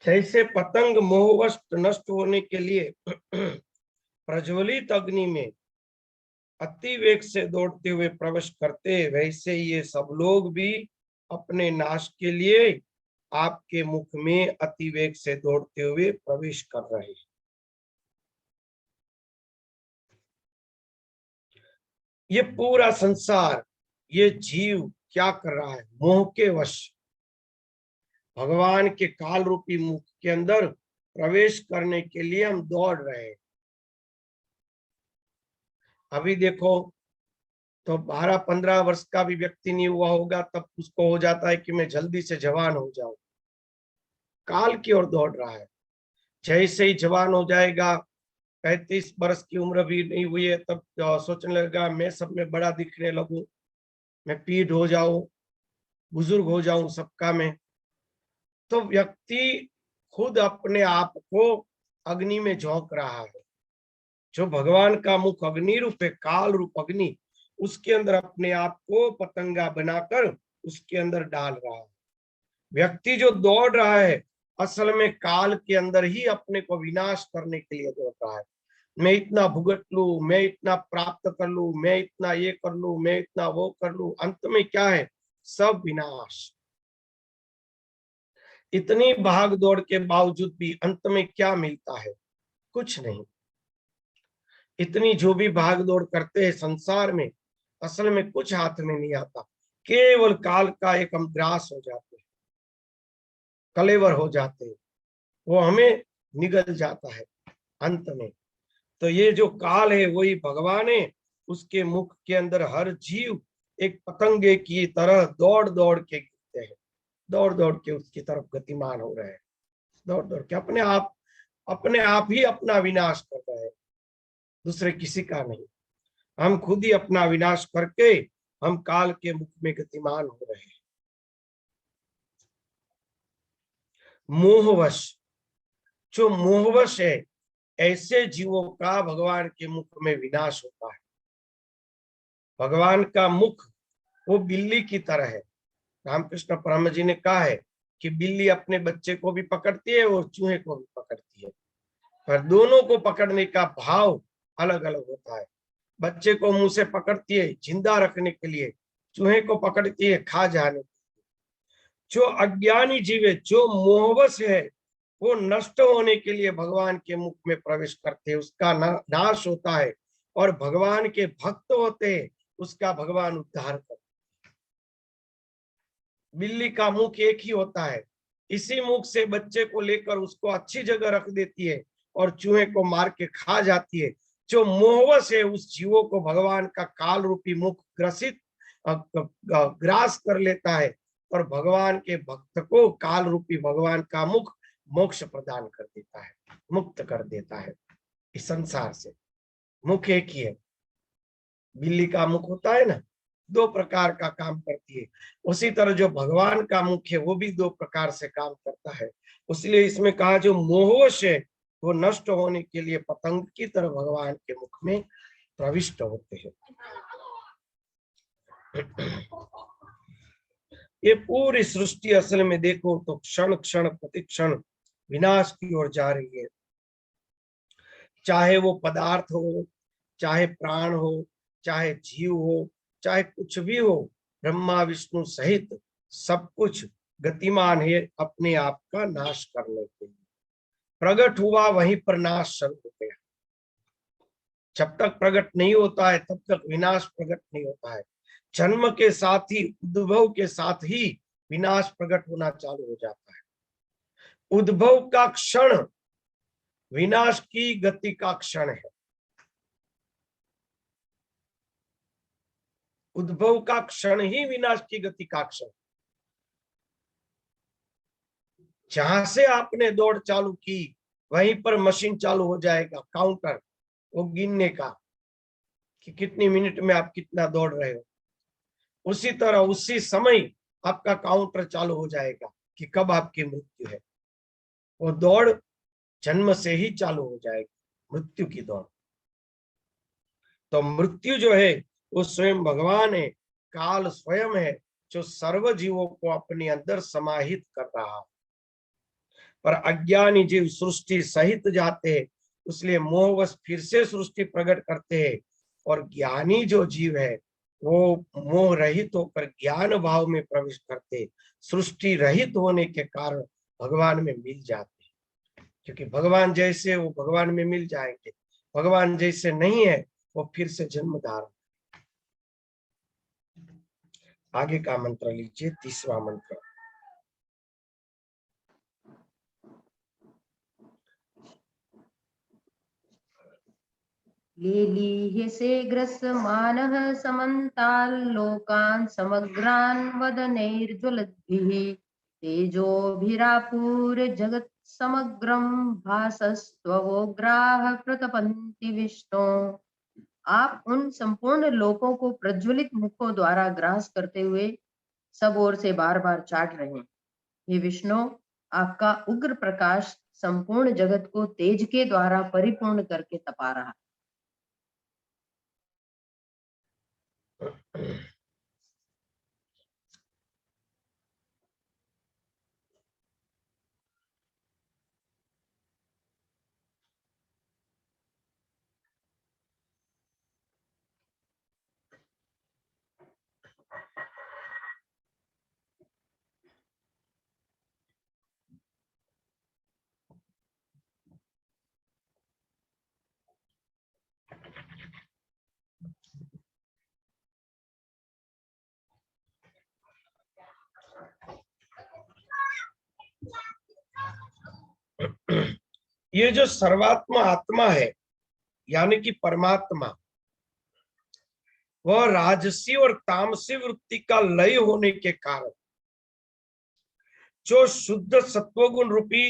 जैसे पतंग मोहवश नष्ट होने के लिए प्रज्वलित अग्नि में अति वेग से दौड़ते हुए प्रवेश करते, वैसे ये सब लोग भी अपने नाश के लिए आपके मुख में अति वेग से दौड़ते हुए प्रवेश कर रहे हैं। ये पूरा संसार, ये जीव क्या कर रहा है? मोह के वश भगवान के काल रूपी मुख के अंदर प्रवेश करने के लिए हम दौड़ रहे हैं। अभी देखो तो 12-15 वर्ष का भी व्यक्ति नहीं हुआ होगा, तब उसको हो जाता है कि मैं जल्दी से जवान हो जाऊं। काल की ओर दौड़ रहा है। जैसे ही जवान हो जाएगा, 35 वर्ष की उम्र भी नहीं हुई है, तब सोचने लगेगा मैं सब में बड़ा दिखने लगूं, मैं पीढ़ हो जाऊं, बुजुर्ग हो जाऊं सबका मैं। तो व्यक्ति खुद अपने आप को अग्नि में झोंक रहा है। जो भगवान का मुख अग्नि रूप है, काल रूप अग्नि, उसके अंदर अपने आप को पतंगा बनाकर उसके अंदर डाल रहा है। व्यक्ति जो दौड़ रहा है, असल में काल के अंदर ही अपने को विनाश करने के लिए दौड़ रहा है। मैं इतना भुगत लूं, मैं इतना प्राप्त कर लूं, मैं इतना ये कर लूं, मैं इतना वो कर लूं, अंत में क्या है? सब विनाश। इतनी भाग दौड़ के बावजूद भी अंत में क्या मिलता है? कुछ नहीं। इतनी जो भी भाग दौड़ करते हैं संसार में, असल में कुछ हाथ में नहीं आता। केवल काल का एक हम ग्रास हो जाते हैं, कलेवर हो जाते हैं, वो हमें निगल जाता है अंत में। तो ये जो काल है वही भगवान है। उसके मुख के अंदर हर जीव एक पतंगे की तरह दौड़ दौड़ के गिरते हैं, दौड़ दौड़ के उसकी तरफ गतिमान हो रहे हैं, दौड़ दौड़ के अपने आप ही अपना विनाश कर रहे हैं, दूसरे किसी का नहीं। हम खुद ही अपना विनाश करके हम काल के मुख में गतिमान हो रहे हैं। मोहवश, जो मोहवश है, ऐसे जीवों का भगवान के मुख में विनाश होता है। भगवान का मुख वो बिल्ली की तरह है। रामकृष्ण परम जी ने कहा है कि बिल्ली अपने बच्चे को भी पकड़ती है और चूहे को भी पकड़ती है, पर दोनों को पकड़ने का भाव अलग अलग होता है। बच्चे को मुंह से पकड़ती है जिंदा रखने के लिए, चूहे को पकड़ती है खा जाने। जो अज्ञानी जीव है, जो मोहवश है, वो नष्ट होने के लिए भगवान के मुख में प्रवेश करते हैं, उसका नाश होता है। और भगवान के भक्त होते हैं, उसका भगवान उद्धार करते हैं। बिल्ली का मुख एक ही होता है, इसी मुख से बच्चे को लेकर उसको अच्छी जगह रख देती है और चूहे को मार के खा जाती है। जो मोहवश है, उस जीवों को भगवान का काल रूपी मुख ग्रसित ग्रास कर लेता है और भगवान के भक्त को काल रूपी भगवान का मुख मोक्ष प्रदान कर देता है, मुक्त कर देता है इस संसार से। मुख एक ही है। बिल्ली का मुख होता है ना, दो प्रकार का काम करती है। उसी तरह जो भगवान का मुख है वो भी दो प्रकार से काम करता है। इसलिए इसमें कहा जो मोहवश है वो नष्ट होने के लिए पतंग की तरह भगवान के मुख में प्रविष्ट होते हैं। ये पूरी सृष्टि असल में देखो तो क्षण क्षण प्रतिक्षण विनाश की ओर जा रही है। चाहे वो पदार्थ हो, चाहे प्राण हो, चाहे जीव हो, चाहे कुछ भी हो, ब्रह्मा विष्णु सहित सब कुछ गतिमान है अपने आप का नाश करने के लिए। प्रकट हुआ वहीं पर नाश शुरू हो गया। जब तक प्रकट नहीं होता है तब तक विनाश प्रकट नहीं होता है। जन्म के साथ ही, उद्भव के साथ ही विनाश प्रकट होना चालू हो जाता है। उद्भव का क्षण विनाश की गति का क्षण है। उद्भव का क्षण ही विनाश की गति का क्षण। जहां से आपने दौड़ चालू की वहीं पर मशीन चालू हो जाएगा, काउंटर वो गिनने का कि कितनी मिनट में आप कितना दौड़ रहे हो। उसी तरह उसी समय आपका काउंटर चालू हो जाएगा कि कब आपकी मृत्यु है। वो दौड़ जन्म से ही चालू हो जाएगी, मृत्यु की दौड़। तो मृत्यु जो है वो स्वयं भगवान है, काल स्वयं है, जो सर्व जीवों को अपने अंदर समाहित कर रहा है। पर अज्ञानी जीव सृष्टि सहित जाते हैं, इसलिए मोहवश फिर से सृष्टि प्रकट करते हैं। और ज्ञानी जो जीव है वो मोह रहित होकर ज्ञान भाव में प्रवेश करते, सृष्टि रहित होने के कारण भगवान में मिल जाते, क्योंकि भगवान जैसे वो भगवान में मिल जाएंगे, भगवान जैसे नहीं है वो फिर से जन्म धारण। आगे का मंत्र लीजिए, 30वां मंत्र। लेलीह्यसे ग्रसमानः समन्ताल्लोकान् समग्रान् वदनैर्ज्वलद्भिः तेजोभिरापूर्य जगत् समग्रं भासस्त्ववोग्राः प्रतपन्ति विष्णो। आप उन संपूर्ण लोकों को प्रज्वलित मुखों द्वारा ग्रास करते हुए सब ओर से बार बार चाट रहे हैं। हे विष्णु, आपका उग्र प्रकाश संपूर्ण जगत को तेज के द्वारा परिपूर्ण करके तपा रहा है। ये जो सर्वात्मा आत्मा है यानी कि परमात्मा, वह राजसी और तामसी वृत्ति का लय होने के कारण जो शुद्ध सत्वगुण रूपी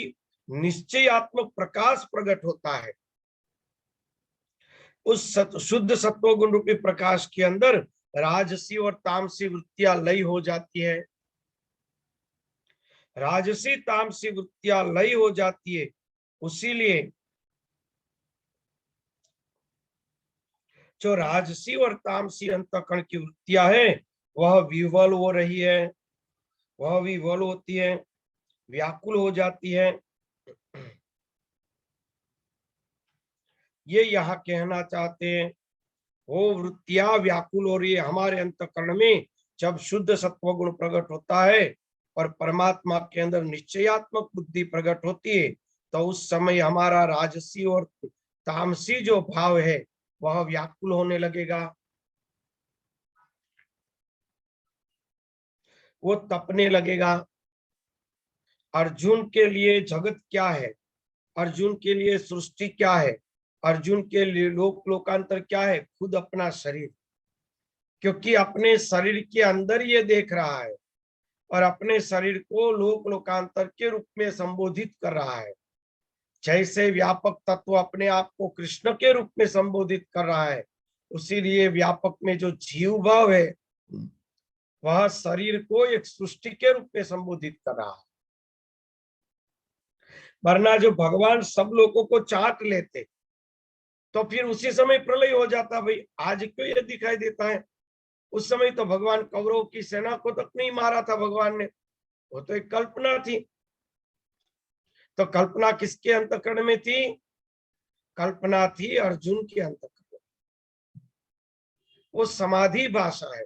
निश्चयात्मक प्रकाश प्रकट होता है, उस शुद्ध सत्वगुण रूपी प्रकाश के अंदर राजसी और तामसी वृत्तियां लय हो जाती है। राजसी तामसी वृत्तियां लय हो जाती है, उसीलिए जो राजसी और तामसी अंतःकरण की वृत्तियां हैं वह विवल हो रही है, वह विवल होती है, व्याकुल हो जाती है। ये यहाँ कहना चाहते हैं, वो वृत्तियां व्याकुल हो रही है हमारे अंतःकरण में जब शुद्ध सत्वगुण प्रकट होता है और परमात्मा के अंदर निश्चयात्मक बुद्धि प्रकट होती है, तो उस समय हमारा राजसी और तामसी जो भाव है वह व्याकुल होने लगेगा, वो तपने लगेगा। अर्जुन के लिए जगत क्या है, अर्जुन के लिए सृष्टि क्या है, अर्जुन के लिए लोकांतर क्या है? खुद अपना शरीर, क्योंकि अपने शरीर के अंदर ये देख रहा है और अपने शरीर को लोकांतर के रूप में संबोधित कर रहा है। जैसे व्यापक तत्व अपने आप को कृष्ण के रूप में संबोधित कर रहा है, उसीलिए व्यापक में जो जीव भाव है वह शरीर को एक सृष्टि के रूप में संबोधित कर रहा है। वरना जो भगवान सब लोगों को चाट लेते तो फिर उसी समय प्रलय हो जाता। भाई आज क्यों ये दिखाई देता है? उस समय तो भगवान कौरव की सेना को तक नहीं मारा था भगवान ने, वो तो एक कल्पना थी। तो कल्पना किसके अंतःकरण में थी? कल्पना थी अर्जुन के अंतःकरण। वो समाधि भाषा है,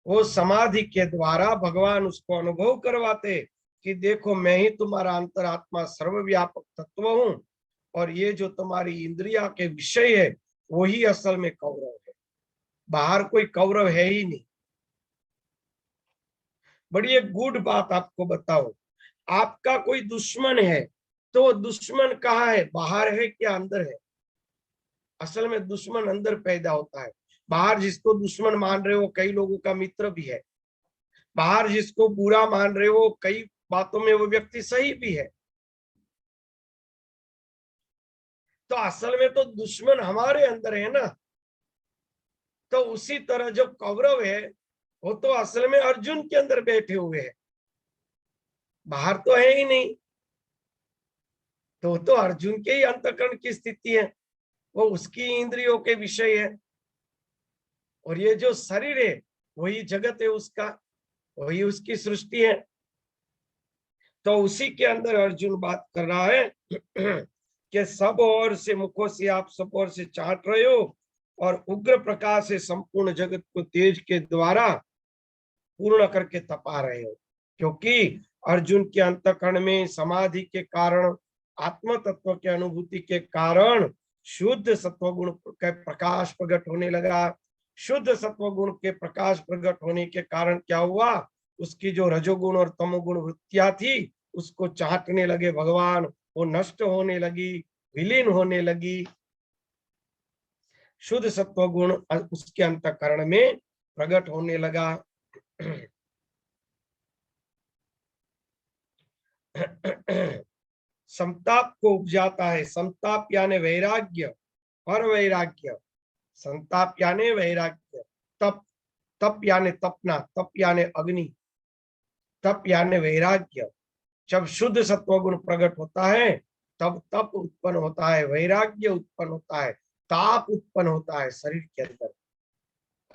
वो समाधि के द्वारा भगवान उसको अनुभव करवाते कि देखो मैं ही तुम्हारा अंतरात्मा सर्वव्यापक तत्व हूं और ये जो तुम्हारी इंद्रिया के विषय है वही असल में कौरव है, बाहर कोई कौरव है ही नहीं। बड़ी एक गुड बात आपको बताओ, आपका कोई दुश्मन है तो दुश्मन कहाँ है? बाहर है क्या अंदर है? असल में दुश्मन अंदर पैदा होता है। बाहर जिसको दुश्मन मान रहे हो कई लोगों का मित्र भी है, बाहर जिसको बुरा मान रहे हो कई बातों में वो व्यक्ति सही भी है। तो असल में तो दुश्मन हमारे अंदर है ना। तो उसी तरह जो कौरव है वो तो असल में अर्जुन के अंदर बैठे हुए हैं, बाहर तो है ही नहीं। तो अर्जुन के ही अंतःकरण की स्थिति है, वो उसकी इंद्रियों के विषय है। और ये जो शरीर है वही जगत है उसका, वही उसकी सृष्टि है। तो उसी के अंदर अर्जुन बात कर रहा है कि सब ओर से मुखों से आप सब ओर से चाट रहे हो और उग्र प्रकाश से संपूर्ण जगत को तेज के द्वारा पूर्ण करके तपा रहे हो, क्योंकि अर्जुन के अंतःकरण में समाधि के कारण, आत्म तत्व के अनुभूति के कारण शुद्ध सत्वगुण के प्रकाश प्रकट होने लगा। शुद्ध सत्वगुण के प्रकाश प्रकट होने के कारण क्या हुआ, उसकी जो रजोगुण और तमोगुण वृत्तियां थी उसको चाटने लगे भगवान, वो नष्ट होने लगी, विलीन होने लगी। शुद्ध सत्वगुण उसके अंतःकरण में प्रकट होने लगा। संताप को उपजाता है। संताप यानी वैराग्य, पर वैराग्य। संताप यानी वैराग्य। तप, तप यानी तपना, तप यानी अग्नि, तप यानी वैराग्य। जब शुद्ध सत्वगुण प्रकट होता है तब तप उत्पन्न होता है, वैराग्य उत्पन्न होता है, ताप उत्पन्न होता है शरीर के अंदर।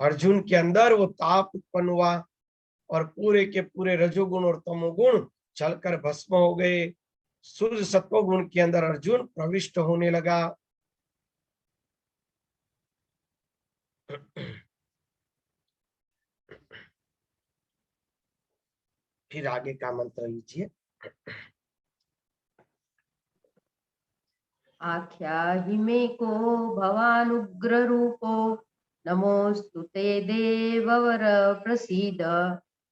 अर्जुन के अंदर वो ताप उत्पन्न हुआ और पूरे के पूरे रजोगुण और तमोगुण चलकर भस्म हो गए। शुद्ध सत्वगुण के अंदर अर्जुन प्रविष्ट होने लगा। फिर आगे का मंत्र लीजिए। आख्याहि मे को भवानुग्र रूपो नमोस्तु ते देववर प्रसीद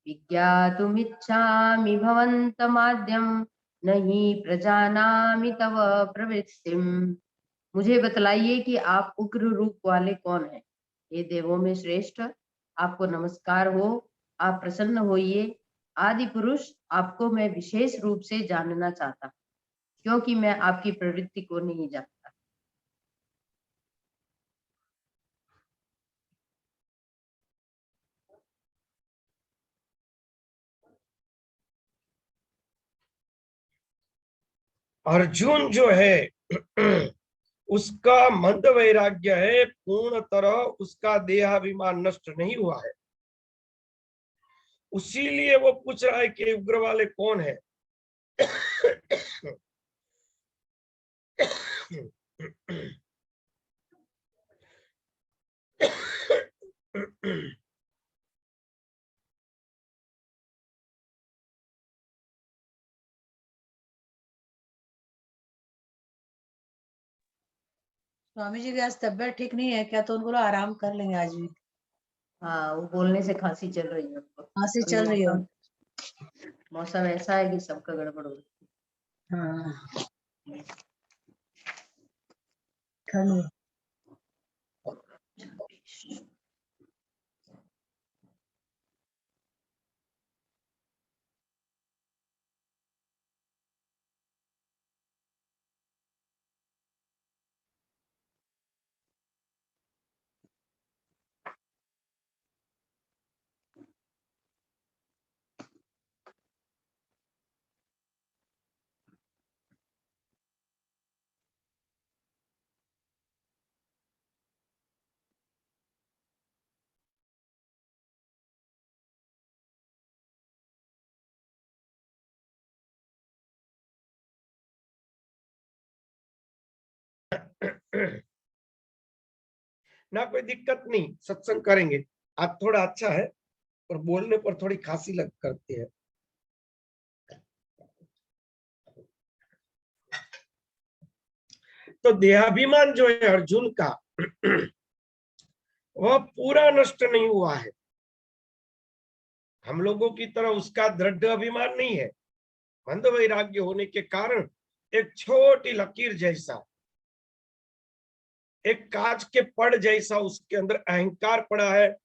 विज्ञातुमिच्छामि भवन्तमाद्यं नहीं प्रजानामि तव प्रवृत्तिम्। मुझे बतलाइए कि आप उग्र रूप वाले कौन हैं। हे देवों में श्रेष्ठ, आपको नमस्कार हो, आप प्रसन्न होइए। आदि पुरुष, आपको मैं विशेष रूप से जानना चाहता, क्योंकि मैं आपकी प्रवृत्ति को नहीं जानता। अर्जुन जो है उसका मंद वैराग्य है, पूर्ण तरह उसका देहाभिमान नष्ट नहीं हुआ है। उसीलिए वो पूछ रहा है कि उग्र वाले कौन है। स्वामी जी की आज तबियत ठीक नहीं है क्या, तो उनको आराम कर लेंगे आज भी। हाँ, वो बोलने से खांसी चल रही है उनको। खांसी अभी चल रही है। मौसम ऐसा है कि सबका गड़बड़ हो रही है। हाँ, ठंड। ना कोई दिक्कत नहीं, सत्संग करेंगे। आज थोड़ा अच्छा है और बोलने पर थोड़ी खांसी लग करती है। तो देहाभिमान जो है अर्जुन का वह पूरा नष्ट नहीं हुआ है। हम लोगों की तरह उसका दृढ़ अभिमान नहीं है। मंद वैराग्य होने के कारण एक छोटी लकीर जैसा, एक कांच के पड़ जैसा उसके अंदर अहंकार पड़ा है।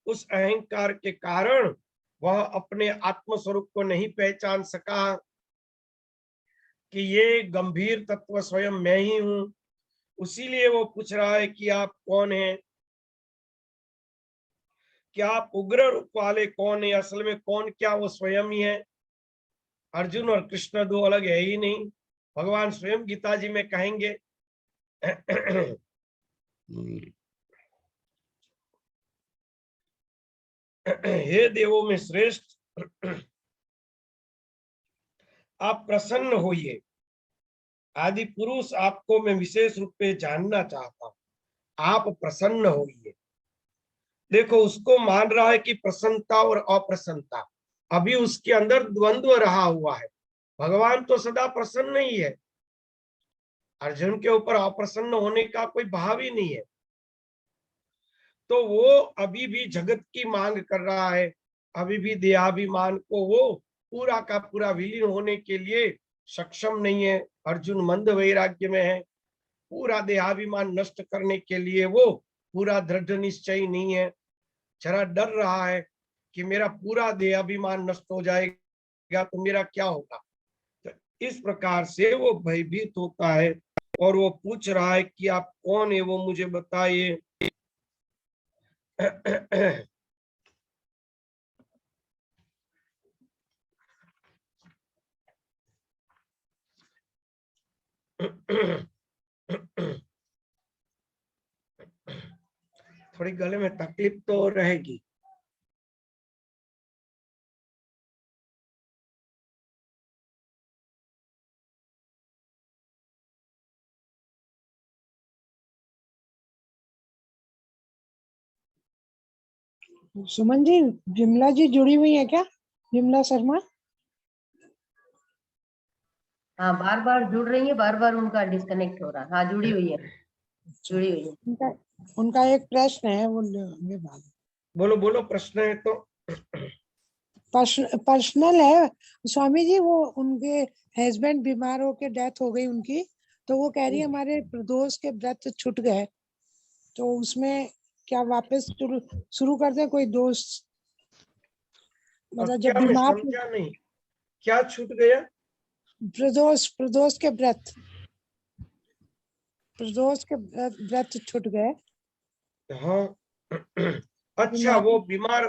उस अहंकार के कारण वह अपने आत्म स्वरूप को नहीं पहचान सका कि ये गंभीर तत्व स्वयं मैं ही हूं। उसीलिए वो पूछ रहा है कि आप कौन हैं, क्या आप उग्र रूप वाले कौन है, असल में कौन क्या वो स्वयं ही है। अर्जुन और कृष्ण दो अलग है ही नहीं। भगवान स्वयं गीता जी में कहेंगे हे देवों में श्रेष्ठ, आप प्रसन्न होइए। आदि पुरुष आपको मैं विशेष रूप में जानना चाहता हूं, आप प्रसन्न होइए। देखो, उसको मान रहा है कि प्रसन्नता और अप्रसन्नता, अभी उसके अंदर द्वंद्व रहा हुआ है। भगवान तो सदा प्रसन्न ही है, अर्जुन के ऊपर अप्रसन्न होने का कोई भाव ही नहीं है। तो वो अभी भी जगत की मांग कर रहा है, अभी भी देहाभिमान को वो पूरा का पूरा विलीन होने के लिए सक्षम नहीं है। अर्जुन मंद वैराग्य में है, पूरा देहाभिमान नष्ट करने के लिए वो पूरा दृढ़ निश्चय नहीं है। जरा डर रहा है कि मेरा पूरा देहाभिमान नष्ट हो जाएगा तो मेरा क्या होगा। तो इस प्रकार से वो भयभीत होता है और वो पूछ रहा है कि आप कौन है, वो मुझे बताइए। थोड़ी गले में तकलीफ तो रहेगी। सुमन जी, विमला जी जुड़ी हुई है क्या? विमला शर्मा। हाँ, बार बार जुड़ रही है, बार बार उनका डिस्कनेक्ट हो रहा है। हाँ, जुड़ी हुई है, जुड़ी हुई है। उनका एक प्रश्न है, वो बोलो बोलो, प्रश्न है तो। पर्सनल है स्वामी जी। वो उनके हस्बैंड बीमार होके डेथ हो गई उनकी, तो वो कह रही है हमारे प्रदोष के व्रत छूट गए, तो उसमें क्या वापस शुरू कर दे कोई दोस्त? मतलब जब क्या, मैं बीमार, समझा नहीं, क्या छूट गया? प्रदोष के व्रत, प्रदोष के व्रत छूट गए। हाँ। अच्छा, बीमार, वो बीमार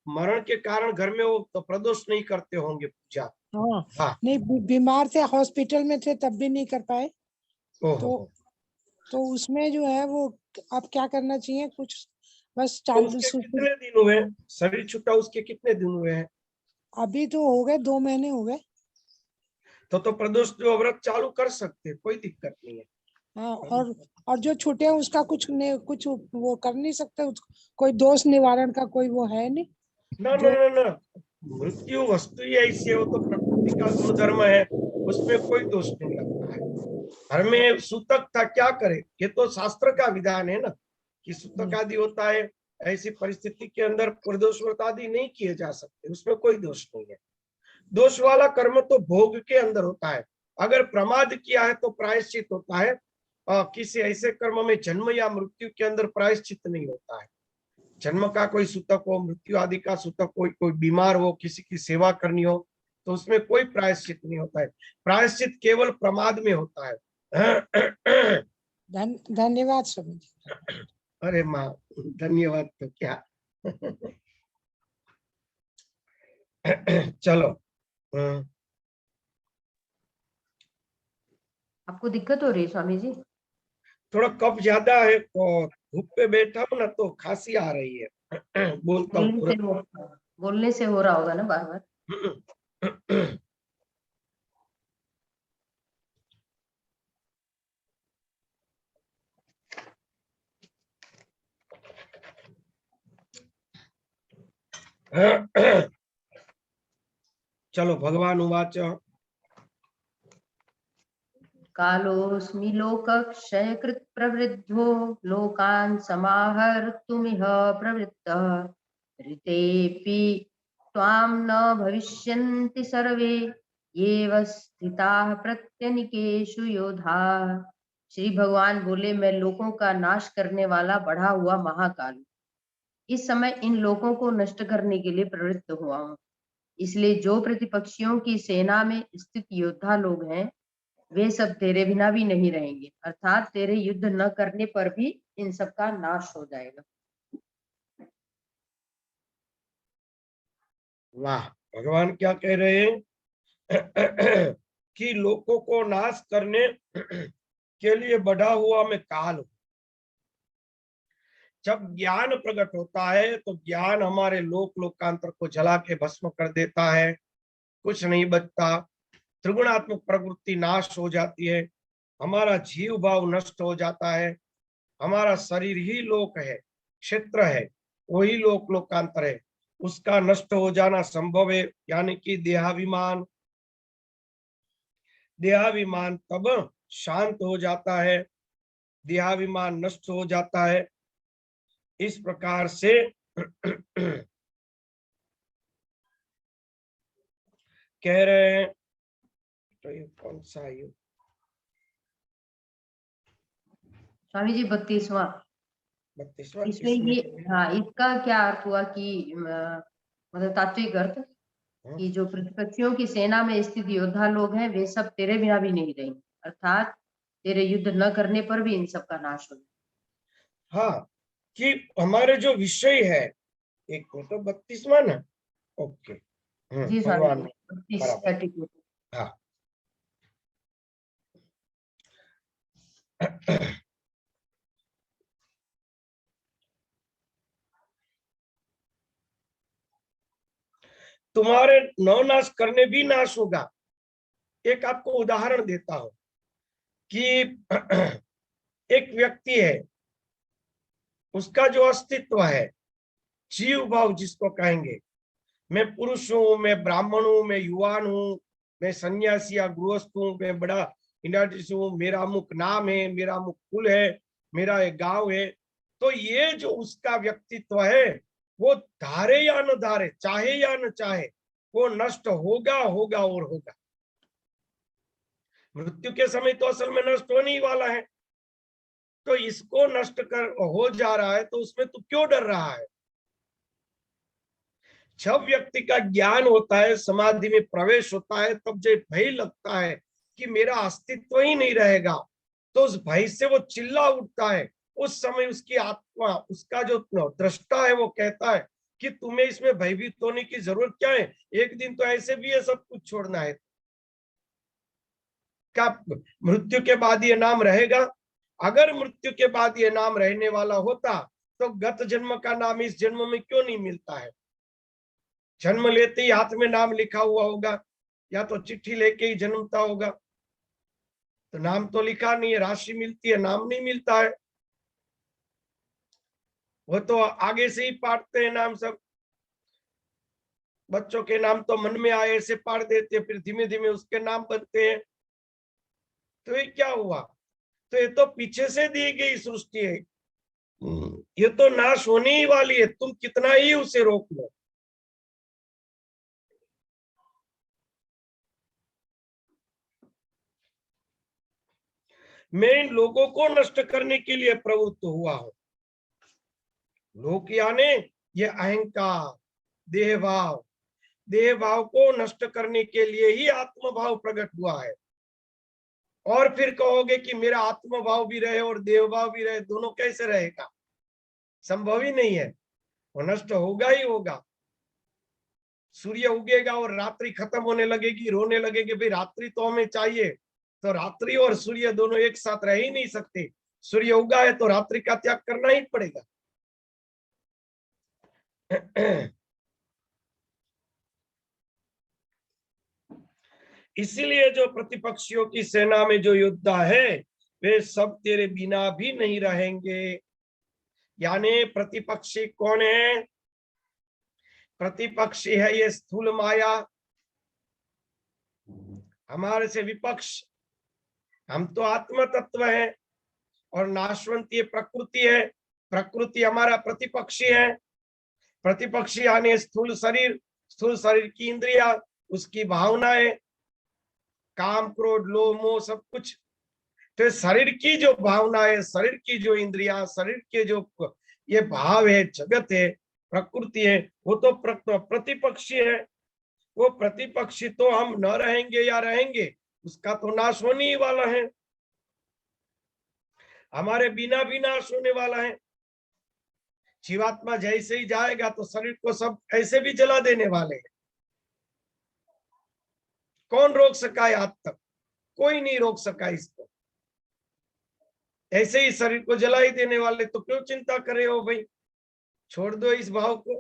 मरण के कारण घर में वो तो प्रदोष नहीं करते होंगे पूजा। हाँ हाँ। नहीं, बीमार थे, हॉस्पिटल में थे, तब भी नहीं कर पाए। ओहो। तो उसमें जो है वो अब क्या करना चाहिए कुछ? बस तो उसके कितने दिन हुए, शरीर छूटा उसके कितने दिन हुए हैं? अभी तो हो गए, 2 महीने हो गए। तो प्रदोष जो व्रत चालू कर सकते, कोई दिक्कत नहीं है। हाँ, और जो छूटे हैं उसका कुछ वो कर नहीं सकते, कोई दोष निवारण का कोई वो है नहीं ना ना जो। ना ना, मृत्यु वस्तु ही ऐसी है, वो तो प्रकृति का गुणधर्म है, उसमें कोई दोष नहीं लगता है। घर में सूतक था, क्या करे, ये तो शास्त्र का विधान है ना कि सूतक आदि होता है। ऐसी परिस्थिति के अंदर प्रदोष व्रत आदि नहीं किए जा सकते, उसमें कोई दोष नहीं है। दोष वाला कर्म तो भोग के अंदर होता है। अगर प्रमाद किया है तो प्रायश्चित होता है, किसी ऐसे कर्म में जन्म या मृत्यु के अंदर प्रायश्चित नहीं होता है। जन्म का कोई सूतक हो, मृत्यु आदि का सूतक हो, कोई बीमार हो, किसी की सेवा करनी हो, तो उसमें कोई प्रायश्चित नहीं होता है। प्रायश्चित केवल प्रमाद में होता है। धन्यवाद स्वामी जी। अरे माँ, धन्यवाद तो क्या। चलो। आपको दिक्कत हो रही है स्वामी जी? थोड़ा कफ ज्यादा है, तो धूप पे बैठा हूँ ना, तो खांसी आ रही है। बोलता हूँ बोलने से तुरंत। बोलने से हो रहा होगा ना बार बार। चलो, भगवान उवाच। कालोऽस्मि लोकक्षयकृत् प्रवृद्धो लोकान् समाहर्तुमिह प्रवृत्तः ऋतेऽपि त्वां न भविष्यन्ति सर्वे येव स्थिताः प्रत्यनीकेषु योधाः। श्री भगवान बोले, मैं लोकों का नाश करने वाला बढ़ा हुआ महाकाल इस समय इन लोकों को नष्ट करने के लिए प्रवृत्त हुआ हूँ। इसलिए जो प्रतिपक्षियों की सेना में स्थित योद्धा लोग हैं, वे सब तेरे बिना भी नहीं रहेंगे, अर्थात तेरे युद्ध न करने पर भी इन सब का नाश हो जाएगा। वाह, भगवान क्या कह रहे हैं? कि लोगों को नाश करने के लिए बढ़ा हुआ मैं काल हूं। जब ज्ञान प्रकट होता है तो ज्ञान हमारे लोकांतर को जला के भस्म कर देता है, कुछ नहीं बचता। त्रिगुणात्मक प्रवृत्ति नाश हो जाती है, हमारा जीव भाव नष्ट हो जाता है, हमारा शरीर ही लोक है, क्षेत्र है, वही लोक लोकांतर है, उसका नष्ट हो जाना संभव है। यानी कि देहाभिमान, देहाभिमान तब शांत हो जाता है, देहाभिमान नष्ट हो जाता है। इस प्रकार से कह रहे हैं। तो ये कौन सा युग? स्वामी जी 32वां। 32वां इसमें ये, हाँ, इसका क्या अर्थ हुआ कि मतलब तात्विक अर्थ कि जो प्रतिपक्षियों की सेना में स्थित योद्धा लोग हैं वे सब तेरे बिना भी नहीं रहेंगे, अर्थात तेरे युद्ध न करने पर भी इन सब का नाश हो जाए। हाँ, कि हमारे जो विषय है, एक तो 32वां ना, ओके, जी स्वामी भगवान जी, 32 बराबर, 32। हाँ। तुम्हारे नवनाश करने भी नाश होगा। एक आपको उदाहरण देता हूं कि एक व्यक्ति है, उसका जो अस्तित्व है, जीव भाव जिसको कहेंगे, मैं पुरुष हूं, मैं ब्राह्मण हूं, मैं युवान हूं, मैं सन्यासी या गृहस्थ हूं, मैं बड़ा इंडस्ट्रीज हूं, मेरा अमुक नाम है, मेरा अमुक कुल है, मेरा एक गांव है। तो ये जो उसका व्यक्तित्व है, वो धारे या न धारे, चाहे या न चाहे, वो नष्ट होगा होगा और होगा। मृत्यु के समय तो असल में नष्ट होने ही वाला है। तो इसको नष्ट कर हो जा रहा है, तो उसमें तू क्यों डर रहा है? जब व्यक्ति का ज्ञान होता है, समाधि में प्रवेश होता है, तब जब भय लगता है कि मेरा अस्तित्व ही नहीं रहेगा, तो उस भय से वो चिल्ला उठता है। उस समय उसकी आत्मा, उसका जो दृष्टा है, वो कहता है कि तुम्हें इसमें भयभीत होने की जरूरत क्या है, एक दिन तो ऐसे भी है सब कुछ छोड़ना है। क्या मृत्यु के बाद ये नाम रहेगा? अगर मृत्यु के बाद ये नाम रहने वाला होता, तो गत जन्म का नाम इस जन्म में क्यों नहीं मिलता है? जन्म लेते ही हाथ में नाम लिखा हुआ होगा, या तो चिट्ठी लेके ही जन्मता होगा। तो नाम तो लिखा नहीं है, राशि मिलती है, नाम नहीं मिलता है। वो तो आगे से ही पाटते हैं नाम सब। बच्चों के नाम तो मन में आए ऐसे पाट देते हैं, फिर धीमे धीमे उसके नाम बनते हैं। तो ये क्या हुआ? तो ये तो पीछे से दी गई सृष्टि है, ये तो नाश होने ही वाली है, तुम कितना ही उसे रोक लो। मैं इन लोगों को नष्ट करने के लिए प्रवृत्त हुआ हूं। लोक यानी ये अहंकार, देह भाव, देह भाव को नष्ट करने के लिए ही आत्म भाव प्रकट हुआ है। और फिर कहोगे कि मेरा आत्म भाव भी रहे और देह भाव भी रहे, दोनों कैसे रहेगा? संभव ही नहीं है, वो नष्ट होगा ही होगा। सूर्य उगेगा और रात्रि खत्म होने लगेगी, रोने लगेगी, भाई रात्रि तो हमें चाहिए। तो रात्रि और सूर्य दोनों एक साथ रह ही नहीं सकते। सूर्य उगा है तो रात्रि का त्याग करना ही पड़ेगा। इसीलिए जो प्रतिपक्षियों की सेना में जो योद्धा है, वे सब तेरे बिना भी नहीं रहेंगे। यानी प्रतिपक्षी कौन है? प्रतिपक्षी है ये स्थूल माया, हमारे से विपक्ष। हम तो आत्म तत्व है, और नाशवंत ये प्रकृति है। प्रकृति हमारा प्रतिपक्षी है। प्रतिपक्षी यानी स्थूल शरीर, स्थूल शरीर की इंद्रिया, उसकी भावनाएं, काम क्रोध लोभ मोह सब कुछ। तो शरीर की जो भावना है, शरीर की जो इंद्रिया, शरीर के जो ये भाव है, जगत है, प्रकृति है, वो तो प्रतिपक्षी है। वो प्रतिपक्षी तो हम न रहेंगे या रहेंगे, उसका तो नाश होने ही वाला है, हमारे बिना भी नाश होने वाला है। जीवात्मा जैसे ही जाएगा तो शरीर को सब ऐसे भी जला देने वाले हैं। कौन रोक सका है आज तक? कोई नहीं रोक सका इसको। ऐसे ही शरीर को जला ही देने वाले, तो क्यों चिंता कर रहे हो भाई? छोड़ दो इस भाव को।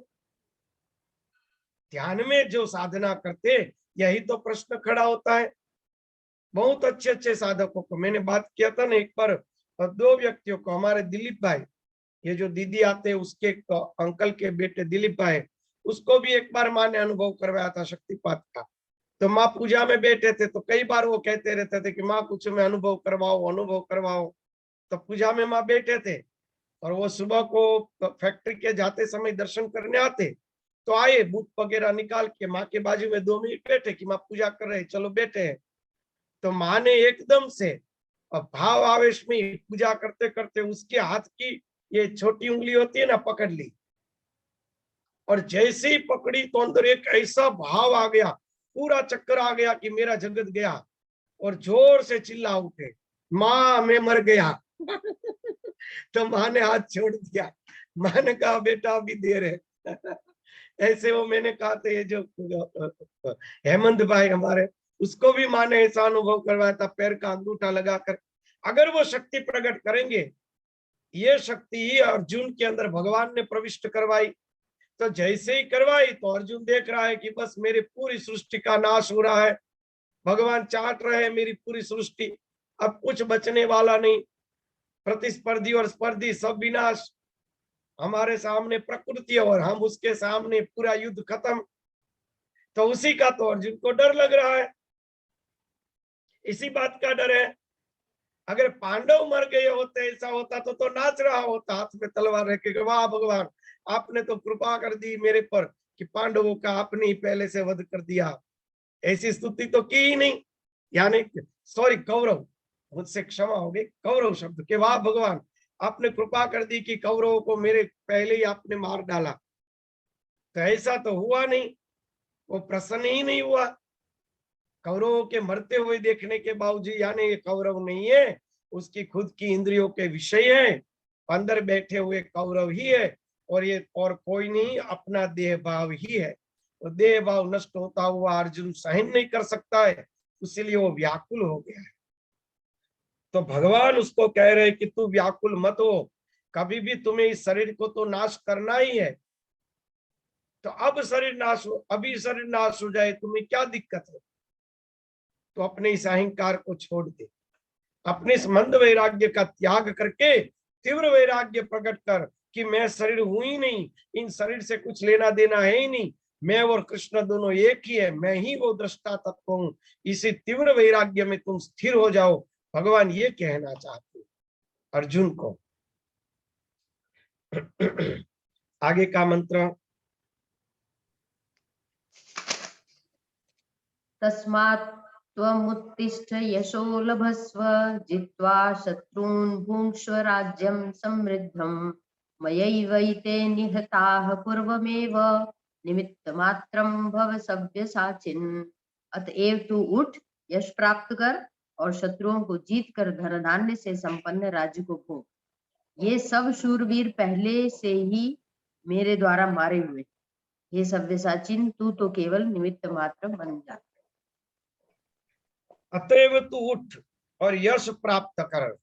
ध्यान में जो साधना करते, यही तो प्रश्न खड़ा होता है बहुत अच्छे अच्छे साधकों को मैंने बात किया था ना एक बार, 2 व्यक्तियों को, हमारे दिलीप भाई, ये जो दीदी आते हैं उसके अंकल के बेटे दिलीप भाई, उसको भी एक बार माँ ने अनुभव करवाया था शक्तिपात का। तो माँ पूजा में बैठे थे तो कई बार वो कहते रहते थे कि माँ कुछ में अनुभव करवाओ, अनुभव करवाओ। तो पूजा में माँ बैठे थे और वो सुबह को फैक्ट्री के जाते समय दर्शन करने आते, तो आए बुक वगैरह निकाल के माँ के बाजू में 2 मिनट बैठे कि माँ पूजा कर रहे, चलो बैठे हैं। तो माँ ने एकदम से भाव आवेश में पूजा करते करते उसके हाथ की ये छोटी उंगली होती है ना, पकड़ ली, और जैसे ही पकड़ी तो अंदर एक ऐसा भाव आ गया, पूरा चक्कर आ गया कि मेरा जगत गया, और जोर से चिल्ला उठे, माँ मैं मर गया। तो माँ ने हाथ छोड़ दिया। माँ ने कहा बेटा अभी देर है। ऐसे वो मैंने कहा था, ये जो हेमंत भाई हमारे, उसको भी माँ ने ऐसा अनुभव करवाया था, पैर का अंगूठा लगाकर। अगर वो शक्ति प्रकट करेंगे, ये शक्ति ही अर्जुन के अंदर भगवान ने प्रविष्ट करवाई, तो जैसे ही करवाई तो अर्जुन देख रहा है कि बस मेरी पूरी सृष्टि का नाश हो रहा है, भगवान चाट रहे हैं मेरी पूरी सृष्टि, अब कुछ बचने वाला नहीं, प्रतिस्पर्धी और स्पर्धी सब विनाश, हमारे सामने प्रकृति और हम उसके सामने, पूरा युद्ध खत्म। तो उसी का तो अर्जुन को डर लग रहा है, इसी बात का डर है। अगर पांडव मर गए होते, ऐसा होता तो नाच रहा होता हाथ में तलवार रख के, वाह भगवान आपने तो कृपा कर दी मेरे पर कि पांडवों का आपने ही पहले से वध कर दिया। ऐसी स्तुति तो की ही नहीं, यानी सॉरी कौरव, मुझसे क्षमा हो गई, कौरव शब्द के, वाह भगवान आपने कृपा कर दी कि कौरवों को मेरे पहले ही आपने मार डाला। तो ऐसा तो हुआ नहीं, वो प्रसन्न ही नहीं हुआ। कौरवों के मरते हुए देखने के बावजूद, यानी ये कौरव नहीं है, उसकी खुद की इंद्रियों के विषय है, अंदर बैठे हुए कौरव ही है, और ये और कोई नहीं, अपना देह भाव ही है। तो देह भाव नष्ट होता हुआ अर्जुन सहन नहीं कर सकता है, इसीलिए वो व्याकुल हो गया है। तो भगवान उसको कह रहे कि तू व्याकुल मत हो, कभी भी तुम्हें इस शरीर को तो नाश करना ही है। तो अब शरीर नाश हो, अभी शरीर नाश हो जाए तुम्हें क्या दिक्कत है? तो अपने इस अहंकार को छोड़ दे, अपने इस मंद वैराग्य का त्याग करके तीव्र वैराग्य प्रकट कर कि मैं शरीर हूं ही नहीं, इन शरीर से कुछ लेना देना है ही नहीं, मैं और कृष्ण दोनों एक ही है, मैं ही वो दृष्टा तत्व हूं। इसी तीव्र वैराग्य में तुम स्थिर हो जाओ, भगवान ये कहना चाहते अर्जुन को। आगे का मंत्र, तस्मात् त्वमुत्तिष्ठ यशो लभस्व जित्वा शत्रून् भुङ्क्ष्व राज्यं समृद्धम् मयैवैते निहताः पूर्वमेव निमित्तमात्रं भव सव्यसाचिन्। अतएव तू उठ, यश प्राप्त कर और शत्रुओं को जीत कर धन धान्य से संपन्न राज्य को भोग। ये सब शूरवीर पहले से ही मेरे द्वारा मारे हुए, हे सव्यसाचिन तू तो केवल निमित्त मात्र बन जा। अतएव तू उठ और यश प्राप्त कर,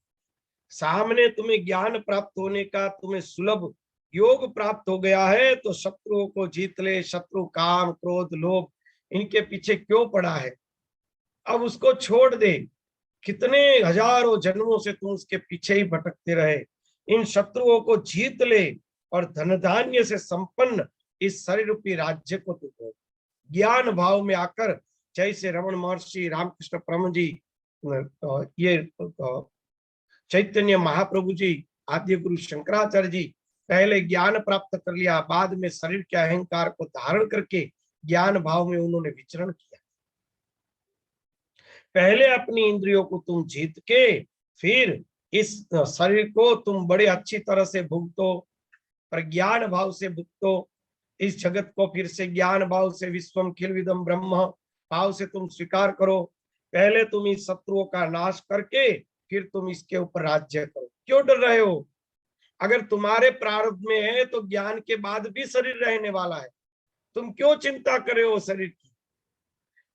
सामने तुम्हें ज्ञान प्राप्त होने का तुम्हें सुलभ योग प्राप्त हो गया है, तो शत्रुओं को जीत ले। शत्रु काम क्रोध लोभ इनके पीछे क्यों पड़ा है? अब उसको छोड़ दे। कितने हजारों जन्मों से तुम उसके पीछे ही भटकते रहे, इन शत्रुओं को जीत ले और धन धान्य से संपन्न इस शरीर रूपी राज्य को तुम ज्ञान भाव में आकर, जैसे रमण महर्षि रामकृष्ण परम जी, ये चैतन्य महाप्रभु जी, आद्य गुरु शंकराचार्य जी, पहले ज्ञान प्राप्त कर लिया, बाद में शरीर के अहंकार को धारण करके ज्ञान भाव में उन्होंने विचरण किया। पहले अपनी इंद्रियों को तुम जीत के फिर इस शरीर को तुम बड़े अच्छी तरह से भुगतो, पर ज्ञान भाव से भुगतो। इस जगत को फिर से ज्ञान भाव से, विश्वम खिलविदम ब्रह्म भाव से तुम स्वीकार करो। पहले तुम इस शत्रुओं का नाश करके फिर तुम इसके ऊपर राज्य करो। क्यों डर रहे हो? अगर तुम्हारे प्रारब्ध में है तो ज्ञान के बाद भी शरीर रहने वाला है, तुम क्यों चिंता कर रहे हो शरीर की?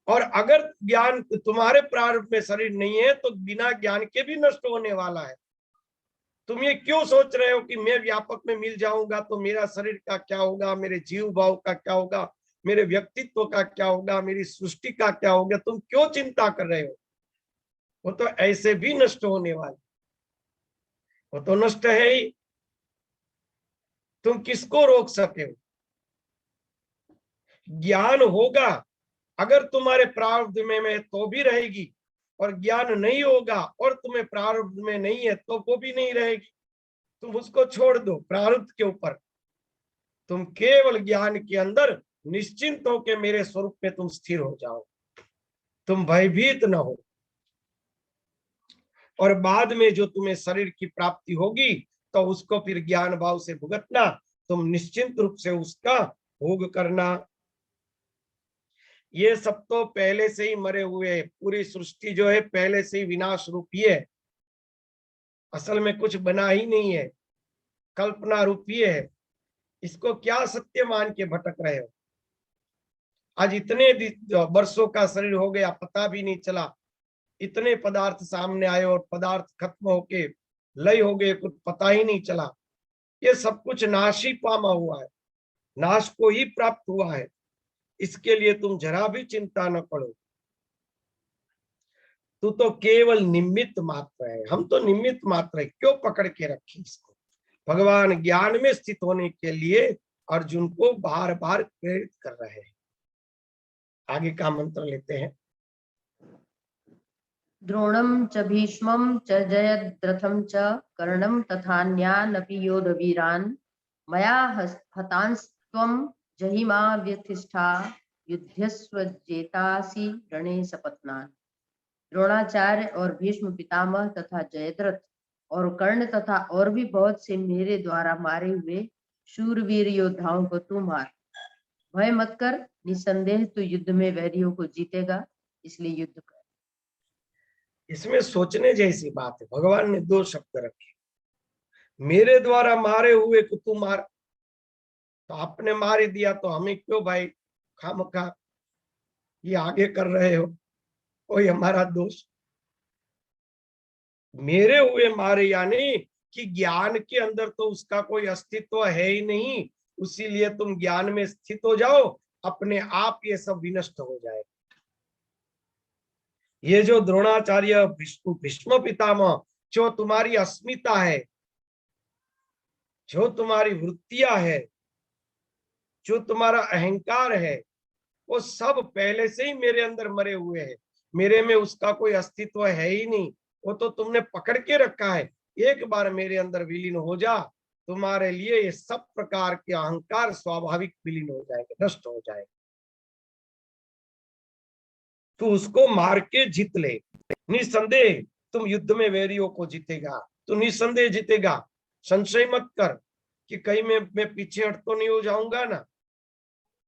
और अगर ज्ञान तुम्हारे प्रारब्ध में शरीर नहीं है तो बिना ज्ञान के भी नष्ट होने वाला है। तुम ये क्यों सोच रहे हो कि मैं व्यापक में मिल जाऊंगा तो मेरा शरीर का क्या होगा, मेरे जीव भाव का क्या होगा, मेरे व्यक्तित्व का क्या होगा, मेरी सृष्टि का क्या होगा? तुम क्यों चिंता कर रहे हो? वो तो ऐसे भी नष्ट होने वाले, वो तो नष्ट है ही। तुम किसको रोक सके हो? ज्ञान होगा अगर तुम्हारे प्रारब्ध में तो भी रहेगी, और ज्ञान नहीं होगा और तुम्हें प्रारब्ध में नहीं है तो वो भी नहीं रहेगी। तुम उसको छोड़ दो प्रारब्ध के ऊपर, तुम केवल ज्ञान के अंदर निश्चिंत हो के मेरे स्वरूप में तुम स्थिर हो जाओ, तुम भयभीत न हो। और बाद में जो तुम्हें शरीर की प्राप्ति होगी तो उसको फिर ज्ञान भाव से भुगतना, तुम निश्चिंत रूप से उसका भोग करना। ये सब तो पहले से ही मरे हुए है, पूरी सृष्टि जो है पहले से ही विनाश रूपी है, असल में कुछ बना ही नहीं है, कल्पना रूपी है। इसको क्या सत्य मान के भटक रहे हो? आज इतने वर्षों का शरीर हो गया, पता भी नहीं चला, इतने पदार्थ सामने आए और पदार्थ खत्म होके लय हो गए, कुछ पता ही नहीं चला। ये सब कुछ नाश ही पामा हुआ है, नाश को ही प्राप्त हुआ है। इसके लिए तुम जरा भी चिंता न करो। तू तो केवल निमित्त मात्र है, हम तो निमित्त मात्र है, क्यों पकड़ के रखे इसको? भगवान ज्ञान में स्थित होने के लिए अर्जुन को बार बार प्रेरित कर रहे हैं। आगे का मंत्र लेते हैं। द्रोणं च भीष्मं च जयद्रथं च कर्णं तथान्यानपि योधवीरान् मया हतांस्त्वं जहिमा व्यथिष्ठा युध्यस्व जेतासि रणे सपत्नान्। द्रोणाचार्य और भीष्म पितामह तथा जयद्रथ और कर्ण तथा और भी बहुत से मेरे द्वारा मारे हुए शूरवीर योद्धाओं को तू मार। भय मत कर, निसंदेह तू युद्ध में वैरियों को जीतेगा, इसलिए युद्ध कर। इसमें सोचने जैसी बात है। भगवान ने दो शब्द रखे, मेरे द्वारा मारे हुए को तू मार, तो आपने मार ही दिया तो हमें क्यों भाई खामखा ये आगे कर रहे हो? कोई हमारा दोष? मेरे हुए मारे यानी कि ज्ञान के अंदर तो उसका कोई अस्तित्व है ही नहीं, इसीलिए तुम ज्ञान में स्थित हो जाओ, अपने आप ये सब विनष्ट हो जाए। ये जो द्रोणाचार्य भीष्म पितामह, जो तुम्हारी अस्मिता है, जो तुम्हारी वृत्तियां है, जो तुम्हारा अहंकार है, वो सब पहले से ही मेरे अंदर मरे हुए हैं, मेरे में उसका कोई अस्तित्व है ही नहीं, वो तो तुमने पकड़ के रखा है। एक बार मेरे अंदर विलीन हो जा, तुम्हारे लिए ये सब प्रकार के अहंकार स्वाभाविक विलीन हो जाएंगे, नष्ट हो जाएंगे। तू उसको मार के जीत ले, निसंदेह तुम युद्ध में वैरियों को जीतेगा, तू निसंदेह जीतेगा। संशय मत कर कि कहीं मैं पीछे हट तो नहीं हो जाऊंगा ना,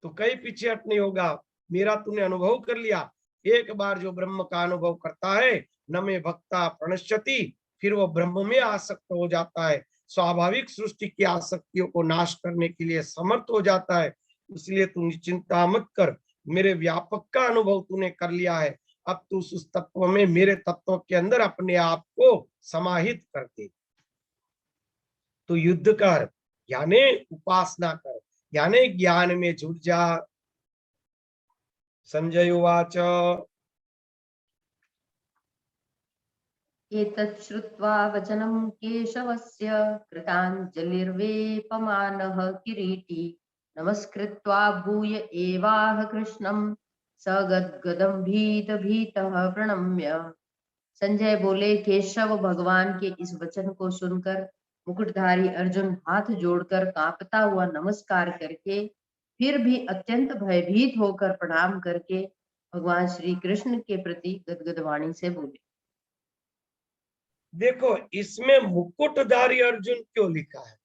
तो कहीं पीछे हट नहीं होगा। मेरा तूने अनुभव कर लिया, एक बार जो ब्रह्म का अनुभव करता है, न में भक्ता प्रणश्यति, फिर वो ब्रह्म में आसक्त हो जाता है, स्वाभाविक सृष्टि की आसक्तियों को नाश करने के लिए समर्थ हो जाता है। इसलिए तू चिंता मत कर, मेरे व्यापक का अनुभव तूने कर लिया है, अब तू उस तत्व में, मेरे तत्व के अंदर अपने आप को समाहित कर दे। तो युद्ध कर यानी उपासना कर, यानी ज्ञान में जुट जा। संजय उवाच एतत् श्रुत्वा वचनं केशवस्य कृताञ्जलिर्वेपमानः किरीटी नमस्कृत्वा भूय एवाह कृष्णं स गद्गदं भीतः प्रणम्य। संजय बोले, केशव भगवान के इस वचन को सुनकर मुकुटधारी अर्जुन हाथ जोड़कर कांपता हुआ नमस्कार करके, फिर भी अत्यंत भयभीत होकर प्रणाम करके भगवान श्री कृष्ण के प्रति गदगद वाणी से बोले। देखो इसमें मुकुटधारी अर्जुन क्यों लिखा है,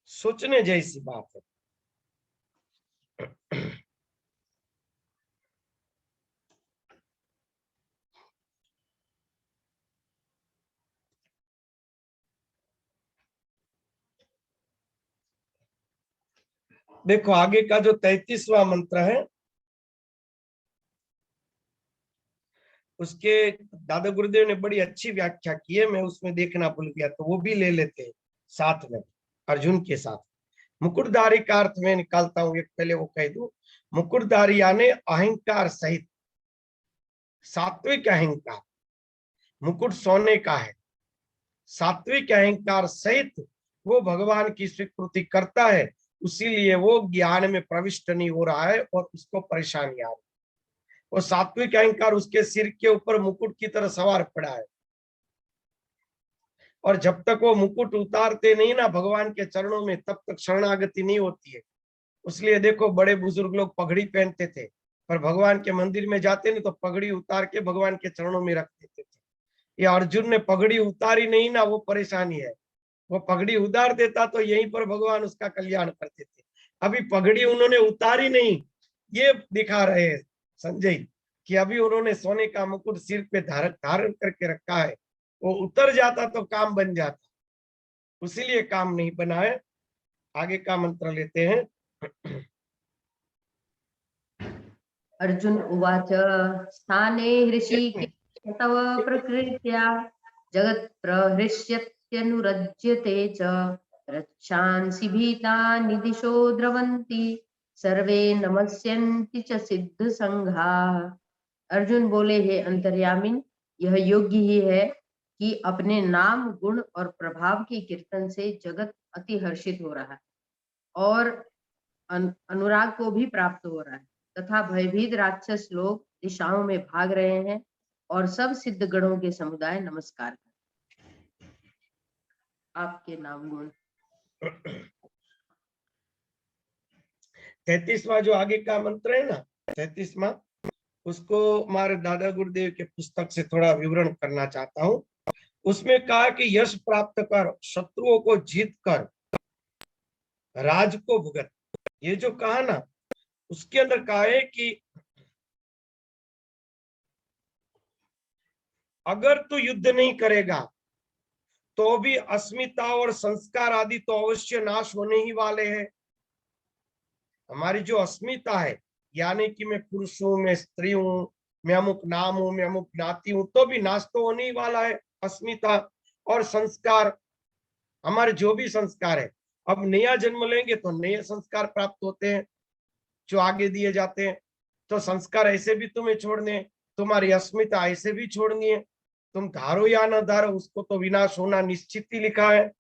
सोचने जैसी बात है। देखो आगे का जो 33वां मंत्र है, उसके दादा गुरुदेव ने बड़ी अच्छी व्याख्या की है, मैं उसमें देखना भूल गया, तो वो भी ले लेते हैं साथ में अर्जुन के साथ। मुकुटधारी का अर्थ में निकालता हूं, एक पहले वो कह दूं। मुकुटधारी यानी अहंकार सहित, सात्विक अहंकार, मुकुट सोने का है। सात्विक अहंकार सहित वो भगवान की स्वीकृति करता है, इसीलिए वो ज्ञान में प्रविष्ट नहीं हो रहा है और उसको परेशानी आ रही है। वो सात्विक अहंकार उसके सिर के ऊपर मुकुट की तरह सवार पड़ा है, और जब तक वो मुकुट उतारते नहीं ना भगवान के चरणों में, तब तक शरणागति नहीं होती है। इसलिए देखो बड़े बुजुर्ग लोग पगड़ी पहनते थे, पर भगवान के मंदिर में जाते नहीं तो पगड़ी उतार के भगवान के चरणों में रख देते थे। ये अर्जुन ने पगड़ी उतारी नहीं ना, वो परेशानी है। वो पगड़ी उतार देता तो यहीं पर भगवान उसका कल्याण करते थे। अभी पगड़ी उन्होंने उतारी नहीं, ये दिखा रहे हैं संजय कि अभी उन्होंने सोने का मुकुट सिर पे धारण करके रखा है। वो उतर जाता तो काम बन जाता, उसीलिए काम नहीं बना है। आगे का मंत्र लेते हैं। अर्जुन उवाच स्थाने हृषीकेश तव प्रकृत्या जगत् प्रहृष्यत्यनुरज्यते च रक्षांसि भीतानि दिशो द्रवन्ति सर्वे नमस्यन्ति च सिद्ध संघा। अर्जुन बोले, हे अंतर्यामिन, यह योग्य ही है कि अपने नाम, गुण और प्रभाव के कीर्तन से जगत अति हर्षित हो रहा है और अनुराग को भी प्राप्त हो रहा है, तथा भयभीत राक्षस लोग दिशाओं में भाग रहे हैं और सब सिद्ध गणों के समुदाय नमस्कार करते। आपके नाम गुण। 33वां जो आगे का मंत्र है ना, 33वां, उसको हमारे दादा गुरुदेव के पुस्तक से थोड़ा विवरण करना चाहता हूँ। उसमें कहा कि यश प्राप्त कर, शत्रुओं को जीत कर, राज को भुगत। ये जो कहा ना, उसके अंदर कहा है कि अगर तू युद्ध नहीं करेगा तो भी अस्मिता और संस्कार आदि तो अवश्य नाश होने ही वाले हैं। हमारी जो अस्मिता है, यानी कि मैं पुरुष हूं, मैं स्त्री हूं, मैं अमुक नाम हूं, मैं अमुक ज्ञाति हूं, तो भी नाश तो होने ही वाला है अस्मिता। और संस्कार, हमारे जो भी संस्कार है, अब नया जन्म लेंगे तो नए संस्कार प्राप्त होते हैं जो आगे दिए जाते हैं। तो संस्कार ऐसे भी तुम्हें छोड़ने, तुम्हारी अस्मिता ऐसे भी छोड़नी है। तुम धारो या न धारो, उसको तो विनाश होना निश्चित ही लिखा है।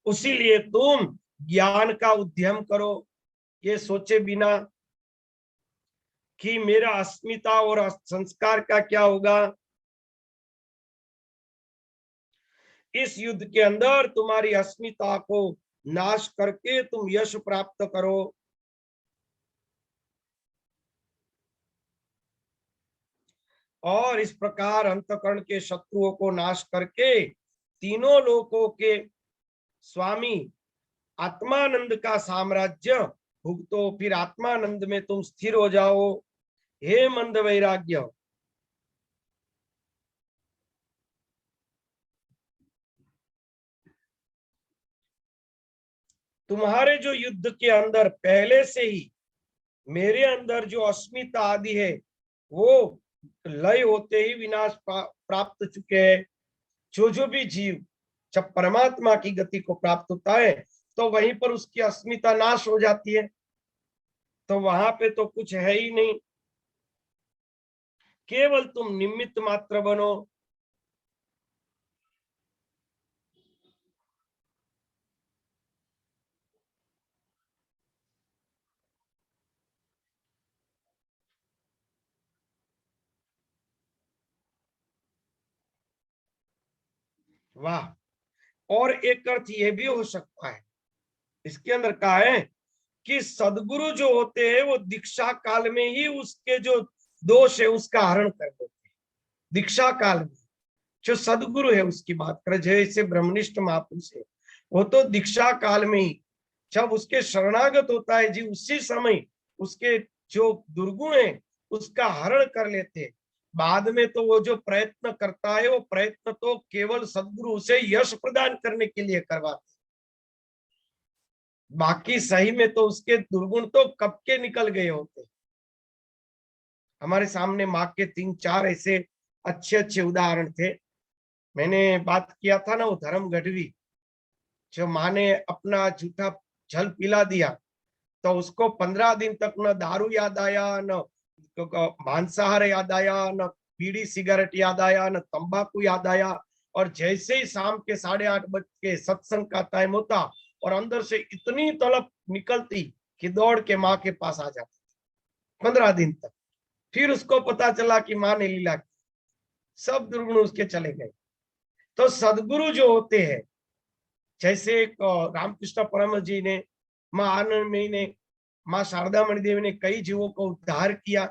उसीलिए तुम ज्ञान का उद्यम करो, ये सोचे बिना कि मेरा अस्मिता और संस्कार का क्या होगा। इस युद्ध के अंदर तुम्हारी अस्मिता को नाश करके तुम यश प्राप्त करो। और इस प्रकार अंतकरण के शत्रुओं को नाश करके तीनों लोकों के स्वामी आत्मानंद का साम्राज्य भुगतो, फिर आत्मानंद में तुम स्थिर हो जाओ। हे मंद वैराग्य, तुम्हारे जो युद्ध के अंदर पहले से ही मेरे अंदर जो अस्मिता आदि है, वो लय होते ही विनाश प्राप्त चुके हैं। जो भी जीव जब परमात्मा की गति को प्राप्त होता है तो वहीं पर उसकी अस्मिता नाश हो जाती है, तो वहां पे तो कुछ है ही नहीं, केवल तुम निमित्त मात्र बनो। वाह। और एक अर्थ ये भी हो सकता है, इसके अंदर कहा है कि सदगुरु जो होते हैं वो दीक्षा काल में ही उसके जो दोष है उसका हरण कर देते हैं। दीक्षा काल में जो सदगुरु है उसकी बात करें, जैसे ब्रह्मनिष्ठ महापुरुष है, वो तो दीक्षा काल में ही जब उसके शरणागत होता है जी, उसी समय उसके जो दुर्गुण है उसका हरण कर लेते हैं। बाद में तो वो जो प्रयत्न करता है, वो प्रयत्न तो केवल सदगुरु उसे यश प्रदान करने के लिए करवाते, बाकी सही में तो उसके दुर्गुण तो कब के निकल गए होते। हमारे सामने माँ के 3-4 ऐसे अच्छे अच्छे उदाहरण थे। मैंने बात किया था ना वो धर्म गढ़वी, जो माँ ने अपना झूठा जल पिला दिया तो उसको 15 दिन तक न दारू याद आया, न उसको मांसाहार याद आया, न बीड़ी सिगरेट याद आया, न तंबाकू याद आया। और जैसे ही शाम के 8:30 बज के सत्संग का टाइम होता और अंदर से इतनी तड़प निकलती कि दौड़ के माँ के पास आ जाती 15 दिन तक। फिर उसको पता चला कि माँ ने लीला की, सब दुर्गुण उसके चले गए। तो सदगुरु जो होते हैं, जैसे रामकृष्ण परमहंस जी ने, माँ आनंदमयी ने, माँ शारदा मणि देवी ने कई जीवों को उद्धार किया।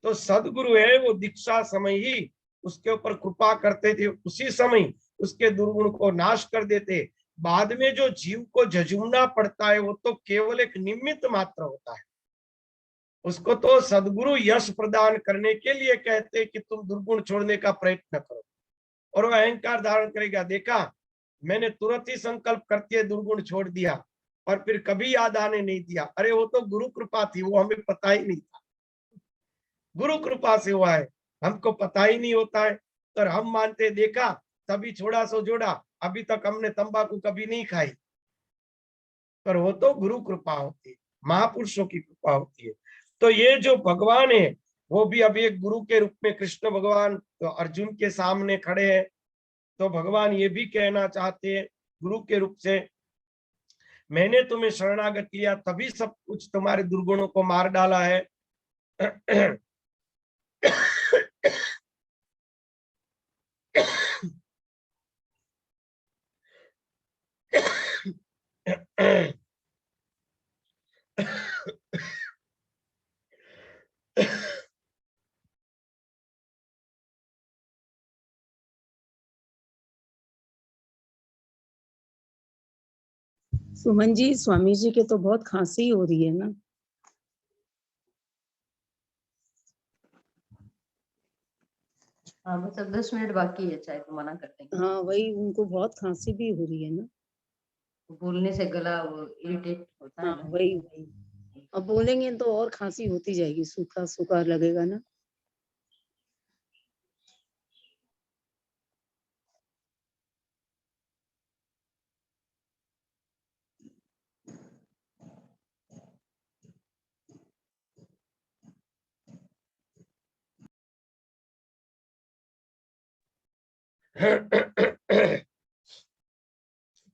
तो सदगुरु है वो दीक्षा समय ही उसके ऊपर कृपा करते थे, उसी समय उसके दुर्गुण को नाश कर देते। बाद में जो जीव को झुंझुना पड़ता है वो तो केवल एक निमित्त मात्र होता है। उसको तो सदगुरु यश प्रदान करने के लिए कहते कि तुम दुर्गुण छोड़ने का प्रयत्न करो, और वो अहंकार धारण करेगा। देखा, मैंने तुरंत ही संकल्प करते दुर्गुण छोड़ दिया और फिर कभी याद आने नहीं दिया। अरे वो तो गुरु कृपा थी, वो हमें पता ही नहीं था, गुरु कृपा से हुआ है, हमको पता ही नहीं होता है। तो हम मानते देखा तभी छोड़ा सो जोड़ा, अभी तक हमने तंबाकू कभी नहीं खाई। पर वो तो गुरु कृपा होती है, महापुरुषों की कृपा होती है। तो ये जो भगवान है वो भी अभी एक गुरु के रूप में, कृष्ण भगवान तो अर्जुन के सामने खड़े हैं। तो भगवान ये भी कहना चाहते हैं गुरु के रूप से, मैंने तुम्हें शरणागत किया तभी सब कुछ तुम्हारे दुर्गुणों को मार डाला है। सुमन जी, स्वामी जी के तो बहुत खांसी हो रही है ना। हाँ, बस अब 10 मिनट बाकी है, चाहे तो मना कर देंगे। हाँ वही, उनको बहुत खांसी भी हो रही है ना। बोलने से गला वो इरिटेट होता है हाँ ना। वही वही, अब बोलेंगे तो और खांसी होती जाएगी, सूखा सूखा लगेगा ना।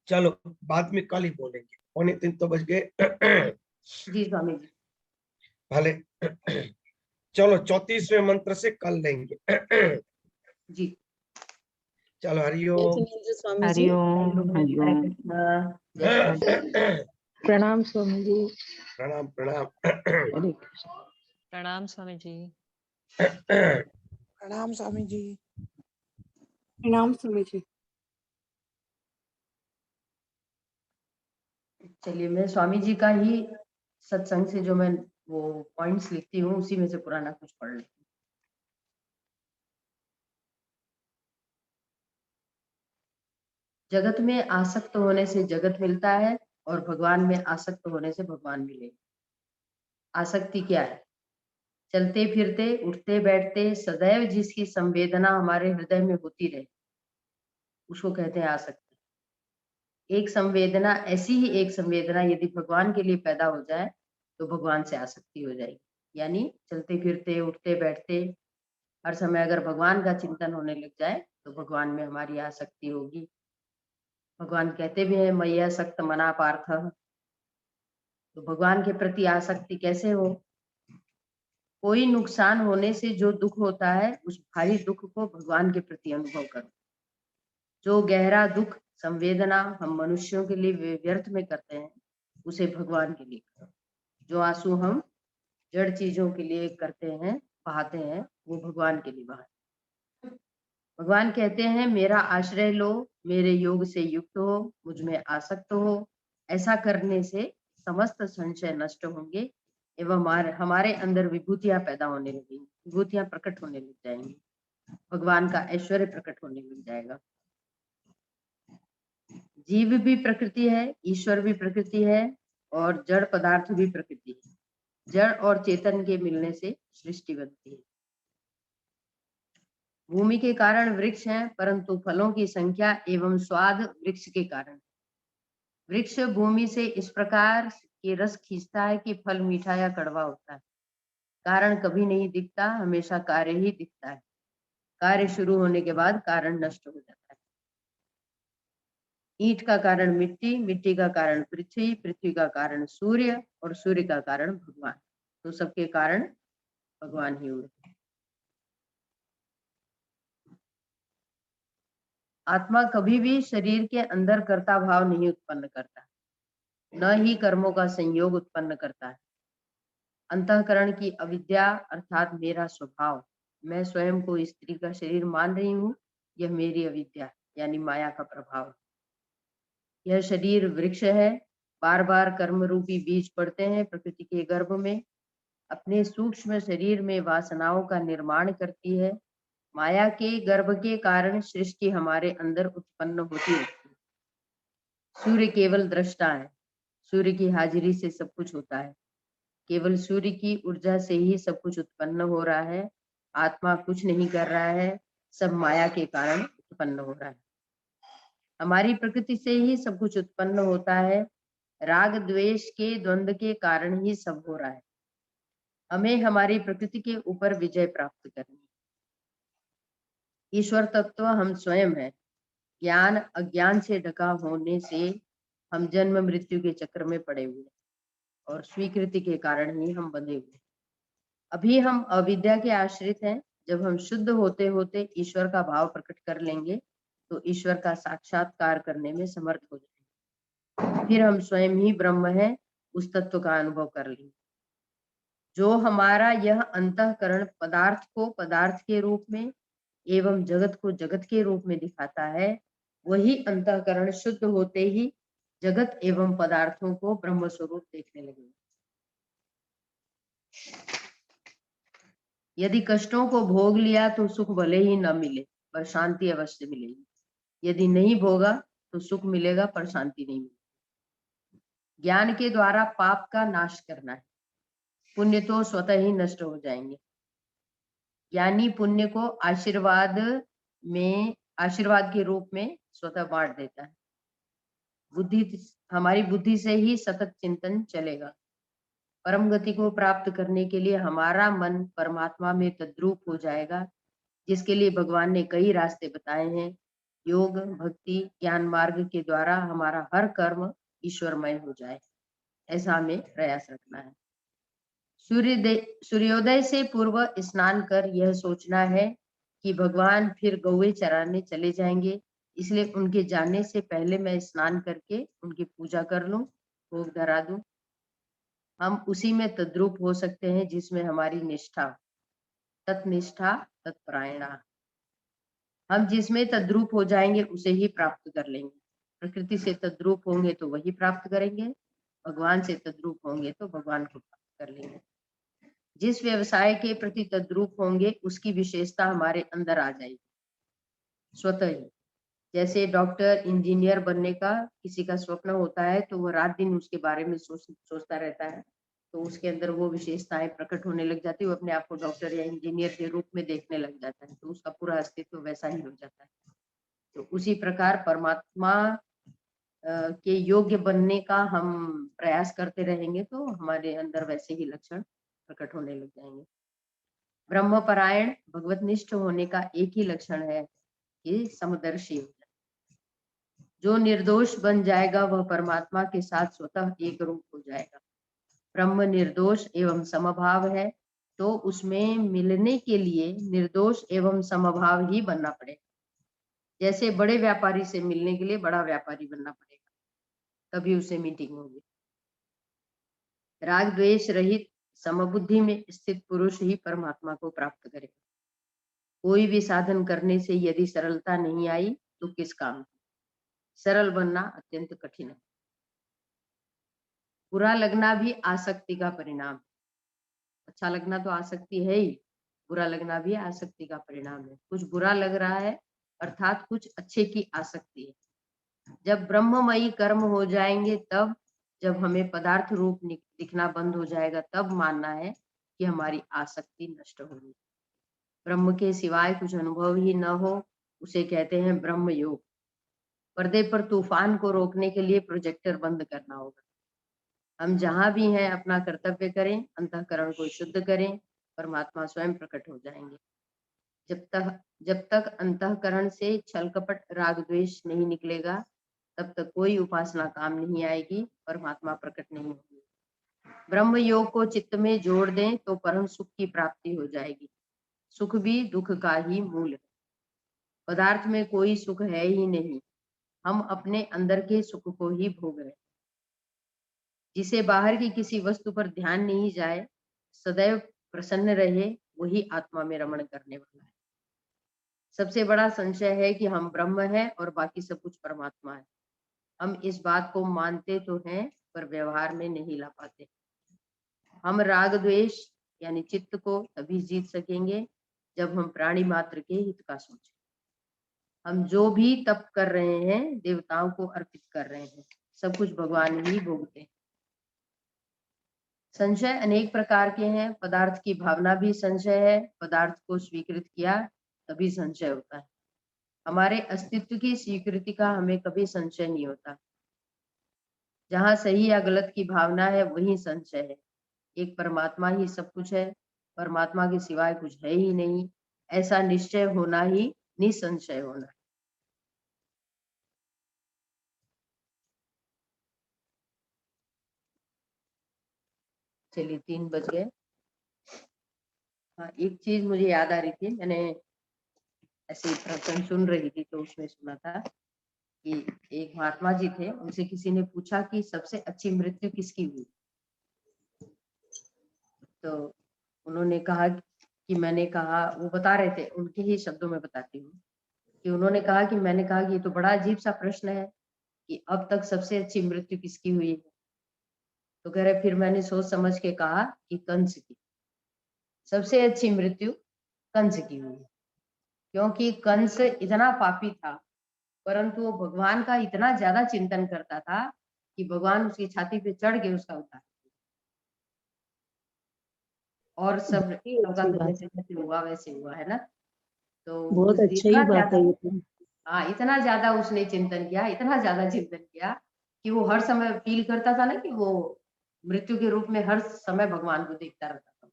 चलो बाद में कल ही बोलेंगे, 2:45 तो बज गए। जी स्वामी जी। भले, चलो 34वें मंत्र से कल लेंगे। जी। चलो हरिओम। नित्यानंद स्वामी जी, हरिओम हरे हरिओम। कृष्णा, जय श्री प्रणाम स्वामी जी। प्रणाम प्रणाम। हरे कृष्ण। प्रणाम स्वामी जी। प्रणाम स्वामी जी। प्रणाम स्वामी जी। चलिए, मैं स्वामी जी का ही सत्संग से जो मैं वो पॉइंट्स लिखती हूँ उसी में से पुराना कुछ पढ़ लेती हूँ। जगत में आसक्त होने से जगत मिलता है और भगवान में आसक्त होने से भगवान मिले। आसक्ति क्या है? चलते फिरते उठते बैठते सदैव जिसकी संवेदना हमारे हृदय में होती रहे उसको कहते हैं आसक्ति। एक संवेदना, ऐसी ही एक संवेदना यदि भगवान के लिए पैदा हो जाए तो भगवान से आसक्ति हो जाएगी। यानी चलते फिरते उठते बैठते हर समय अगर भगवान का चिंतन होने लग जाए तो भगवान में हमारी आसक्ति होगी। भगवान कहते भी हैं मैया सक्त मना पार्थ। तो भगवान के प्रति आसक्ति कैसे हो? कोई नुकसान होने से जो दुख होता है उस भारी दुख को भगवान के प्रति अनुभव करो। जो गहरा दुख संवेदना हम मनुष्यों के लिए व्यर्थ में करते हैं उसे भगवान के लिए करो। जो आंसू हम जड़ चीजों के लिए करते हैं, बहाते हैं, वो भगवान के लिए बहाते। भगवान कहते हैं मेरा आश्रय लो, मेरे योग से युक्त हो, मुझ में आसक्त हो। ऐसा करने से समस्त संशय नष्ट होंगे एवं हमारे अंदर विभूतियां पैदा होने लगेंगी, विभूतियां प्रकट होने लग जाएंगी, भगवान का ऐश्वर्य प्रकट होने लग जाएगा। जीव भी प्रकृति है, ईश्वर भी प्रकृति है और जड़ पदार्थ भी प्रकृति है। जड़ और चेतन के मिलने से सृष्टि बनती है। भूमि के कारण वृक्ष हैं, परंतु फलों की संख्या एवं स्वाद वृक्ष के कारण। वृक्ष भूमि से इस प्रकार के रस खींचता है कि फल मीठा या कड़वा होता है। कारण कभी नहीं दिखता, हमेशा कार्य ही दिखता है। कार्य शुरू होने के बाद कारण नष्ट हो जाता है। ईंट का कारण मिट्टी, मिट्टी का कारण पृथ्वी, पृथ्वी का कारण सूर्य और सूर्य का कारण भगवान। तो सबके कारण भगवान ही हुए। आत्मा कभी भी शरीर के अंदर कर्ता भाव नहीं उत्पन्न करता, न ही कर्मों का संयोग उत्पन्न करता है। अंतःकरण की अविद्या अर्थात मेरा स्वभाव, मैं स्वयं को स्त्री का शरीर मान रही हूँ, यह मेरी अविद्या यानी माया का प्रभाव है। यह शरीर वृक्ष है, बार बार कर्म रूपी बीज पड़ते हैं प्रकृति के गर्भ में, अपने सूक्ष्म शरीर में वासनाओं का निर्माण करती है। माया के गर्भ के कारण सृष्टि हमारे अंदर उत्पन्न होती है। सूर्य केवल दृष्टा है, सूर्य की हाजिरी से सब कुछ होता है, केवल सूर्य की ऊर्जा से ही सब कुछ उत्पन्न हो रहा है। आत्मा कुछ नहीं कर रहा है, सब माया के कारण उत्पन्न हो रहा है। हमारी प्रकृति से ही सब कुछ उत्पन्न होता है, राग द्वेष के द्वंद्व के कारण ही सब हो रहा है। हमें हमारी प्रकृति के ऊपर विजय प्राप्त करनी है। ईश्वर तत्व हम स्वयं है। ज्ञान अज्ञान से ढका होने से हम जन्म मृत्यु के चक्र में पड़े हुए और स्वीकृति के कारण ही हम बंधे हुए। अभी हम अविद्या के आश्रित हैं। जब हम शुद्ध होते होते ईश्वर का भाव प्रकट कर लेंगे तो ईश्वर का साक्षात्कार करने में समर्थ हो जाएंगे। फिर हम स्वयं ही ब्रह्म है, उस तत्व का अनुभव कर लेंगे। जो हमारा यह अंतःकरण पदार्थ को पदार्थ के रूप में एवं जगत को जगत के रूप में दिखाता है, वही अंतःकरण शुद्ध होते ही जगत एवं पदार्थों को ब्रह्म स्वरूप देखने लगेगा। यदि कष्टों को भोग लिया तो सुख भले ही न मिले पर शांति अवश्य मिलेगी। यदि नहीं भोगा तो सुख मिलेगा पर शांति नहीं मिलेगी। ज्ञान के द्वारा पाप का नाश करना है, पुण्य तो स्वतः ही नष्ट हो जाएंगे। ज्ञानी पुण्य को आशीर्वाद के रूप में स्वतः बांट देता है। हमारी बुद्धि से ही सतत चिंतन चलेगा। परम गति को प्राप्त करने के लिए हमारा मन परमात्मा में तद्रूप हो जाएगा, जिसके लिए भगवान ने कई रास्ते बताए हैं। योग भक्ति ज्ञान मार्ग के द्वारा हमारा हर कर्म ईश्वरमय हो जाए, ऐसा हमें प्रयास रखना है। सूर्योदय से पूर्व स्नान कर यह सोचना है कि भगवान फिर गौवे चराने चले जाएंगे, इसलिए उनके जाने से पहले मैं स्नान करके उनकी पूजा कर लूं, भोग धरा दूं। हम उसी में तद्रूप हो सकते हैं जिसमें हमारी निष्ठा, तत्निष्ठा तत्परायणा। हम जिसमें तद्रूप हो जाएंगे उसे ही प्राप्त कर लेंगे। प्रकृति से तद्रूप होंगे तो वही प्राप्त करेंगे, भगवान से तद्रूप होंगे तो भगवान को प्राप्त कर लेंगे। जिस व्यवसाय के प्रति तद्रूप होंगे उसकी विशेषता हमारे अंदर आ जाएगी स्वतः ही। जैसे डॉक्टर इंजीनियर बनने का किसी का स्वप्न होता है तो वह रात दिन उसके बारे में सोचता रहता है, तो उसके अंदर वो विशेषताएं प्रकट होने लग जाती है, वो अपने आप को डॉक्टर या इंजीनियर के रूप में देखने लग जाता है, तो उसका पूरा अस्तित्व वैसा ही हो जाता है। तो उसी प्रकार परमात्मा के योग्य बनने का हम प्रयास करते रहेंगे तो हमारे अंदर वैसे ही लक्षण प्रकट होने लग जाएंगे। ब्रह्मपरायण भगवतनिष्ठ होने का एक ही लक्षण है कि समदर्शी हो जाए। जो निर्दोष बन जाएगा वह परमात्मा के साथ स्वतः एक रूप हो जाएगा। ब्रह्म निर्दोष एवं समभाव है, तो उसमें मिलने के लिए निर्दोष एवं समभाव ही बनना पड़ेगा। जैसे बड़े व्यापारी से मिलने के लिए बड़ा व्यापारी बनना पड़ेगा, तभी उसे मीटिंग होगी। राग द्वेष रहित समबुद्धि में स्थित पुरुष ही परमात्मा को प्राप्त करेगा। कोई भी साधन करने से यदि सरलता नहीं आई तो किस काम की। सरल बनना अत्यंत कठिन है। बुरा लगना भी आसक्ति का परिणाम है। अच्छा लगना तो आसक्ति है ही, बुरा लगना भी आसक्ति का परिणाम है। कुछ बुरा लग रहा है अर्थात कुछ अच्छे की आसक्ति है। जब ब्रह्ममयी कर्म हो जाएंगे, तब जब हमें पदार्थ रूप दिखना बंद हो जाएगा, तब मानना है कि हमारी आसक्ति नष्ट होगी। ब्रह्म के सिवाय कुछ अनुभव ही न हो, उसे कहते हैं ब्रह्म योग। पर्दे पर तूफान को रोकने के लिए प्रोजेक्टर बंद करना होगा। हम जहां भी हैं अपना कर्तव्य करें, अंतःकरण को शुद्ध करें, परमात्मा स्वयं प्रकट हो जाएंगे। जब तक अंतःकरण से छल कपट राग द्वेष नहीं निकलेगा, तब तक कोई उपासना काम नहीं आएगी, परमात्मा प्रकट नहीं होगी। ब्रह्म योग को चित्त में जोड़ दें तो परम सुख की प्राप्ति हो जाएगी। सुख भी दुख का ही मूल है। पदार्थ में कोई सुख है ही नहीं, हम अपने अंदर के सुख को ही भोग रहे हैं। जिसे बाहर की किसी वस्तु पर ध्यान नहीं जाए, सदैव प्रसन्न रहे, वही आत्मा में रमण करने वाला है। सबसे बड़ा संशय है कि हम ब्रह्म हैं और बाकी सब कुछ परमात्मा है। हम इस बात को मानते तो हैं पर व्यवहार में नहीं ला पाते। हम राग द्वेष यानी चित्त को तभी जीत सकेंगे जब हम प्राणी मात्र के हित का सोचें। हम जो भी तप कर रहे हैं देवताओं को अर्पित कर रहे हैं, सब कुछ भगवान ही भोगते हैं। संशय अनेक प्रकार के हैं। पदार्थ की भावना भी संशय है। पदार्थ को स्वीकृत किया तभी संशय होता है। हमारे अस्तित्व की स्वीकृति का हमें कभी संशय नहीं होता। जहाँ सही या गलत की भावना है वही संशय है। एक परमात्मा ही सब कुछ है, परमात्मा के सिवाय कुछ है ही नहीं, ऐसा निश्चय होना ही निसंशय होना है। चलिए 3 बज गए। हाँ, एक चीज मुझे याद आ रही थी, मैंने ऐसे ही प्रवचन सुन रही थी तो उसमें सुना था कि एक महात्मा जी थे, उनसे किसी ने पूछा कि सबसे अच्छी मृत्यु किसकी हुई। तो उन्होंने कहा कि मैंने कहा, वो बता रहे थे, उनके ही शब्दों में बताती हूँ कि उन्होंने कहा कि मैंने कहा कि ये तो बड़ा अजीब सा प्रश्न है कि अब तक सबसे अच्छी मृत्यु किसकी हुई है। तो कह रहे फिर मैंने सोच समझ के कहा कि कंस की सबसे अच्छी मृत्यु कंस की हुई है, क्योंकि कंस इतना पापी था परंतु वो भगवान का इतना ज्यादा चिंतन करता था कि भगवान उसकी छाती पे चढ़ के उसका उद्धार, और सब सबका तो जैसे जैसे हुआ वैसे हुआ है ना। तो बहुत उस अच्छा ही बात है ये तो। हाँ, इतना ज्यादा उसने चिंतन किया, इतना ज्यादा चिंतन किया कि वो हर समय फील करता था ना कि वो मृत्यु के रूप में हर समय भगवान को देखता रहता था।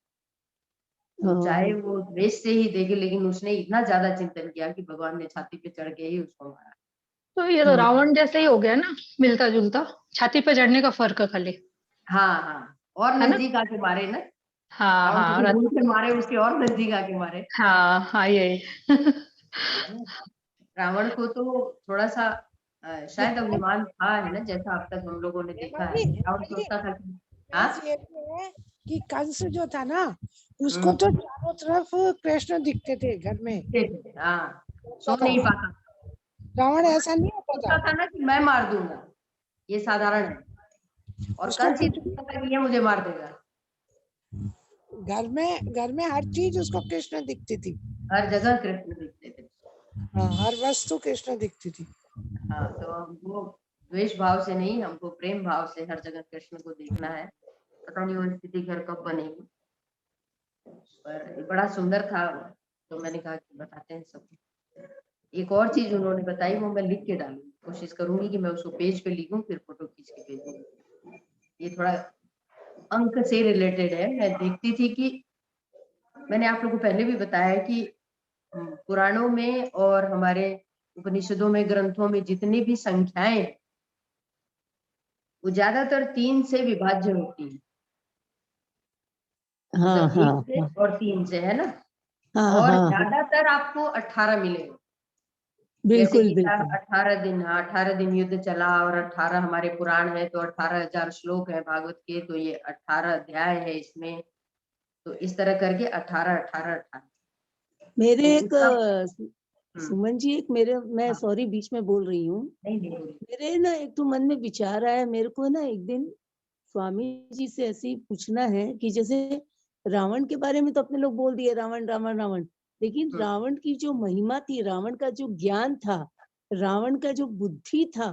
तो चाहे वो द्वेष से ही देखे, लेकिन उसने इतना ज्यादा चिंतन किया कि भगवान ने छाती पे चढ़ के ही उसको मारा। तो ये तो रावण जैसे ही हो गया ना, मिलता जुलता, छाती पे चढ़ने का फर्क है खाली। हाँ हाँ, और है ना? नजदीक आके मारे ना। हाँ रावण हाँ को दूर से मारे, उसके और नजदीक आके मारे। हाँ हाँ यही रावण को तो थोड़ा सा शायद अभिमान था, है ना, जैसा अब तक हम लोगों ने देखा है। रावण सोचता था कि हाँ, ये भी है कि कंस जो था ना, उसको तो चारों तरफ कृष्ण दिखते थे घर में। हाँ, सो नहीं पाता। रावण ऐसा नहीं होता सोचता था। था ना कि मैं मार दूंगा, ये साधारण है, और उसको कंस ही कुछ सोचता था कि ये मुझे मार देगा। घर में हर चीज उसको कृष्ण दिखती थी। हर जगह कृष्ण दिखते थे। हाँ, हर वस्तु कृष्ण दिखती थी। हाँ, तो हमको द्वेष भाव से नहीं, हमको प्रेम भाव से हर जगह कृष्ण को देखना है। पता नहीं वो स्थिति घर कब बनेगी, पर बड़ा सुंदर था। तो मैंने कहा कि बताते हैं सब। एक और चीज उन्होंने बताई, वो मैं लिख के डालूंगी, कोशिश करूंगी कि मैं उसको पेज पे लिखूं, फिर फोटो खींच के भेजूंगी। ये थोड़ा अंक से रिलेटेड है। मैं देखती थी कि मैंने आप लोगों को पहले भी बताया कि पुराणों में और हमारे उपनिषदों में, ग्रंथों में जितनी भी संख्याएं हैं वो ज्यादातर 3 से विभाज्य होती है। हाँ मतलब हाँ 1 से और 3 से, है ना। हाँ और हाँ हाँ, ज्यादातर आपको 18 मिलेगा। जैसे बिल्कुल कि बिल्कुल 18 दिन युद्ध चला, और 18 हमारे पुराण है तो 18,000 श्लोक है भागवत के, तो ये 18 अध्याय है इसमें। तो इस तरह करके 18 18 18। मेरे तो एक उसका सुमन जी, एक मेरे, मैं सॉरी बीच में बोल रही हूँ, नहीं मेरे ना एक तो मन में विचार आया मेरे को ना, एक दिन स्वामी जी से ऐसे ही पूछना है कि जैसे रावण के बारे में तो अपने लोग बोल दिए रावण रावण रावण, लेकिन रावण की जो महिमा थी, रावण का जो ज्ञान था, रावण का जो बुद्धि था,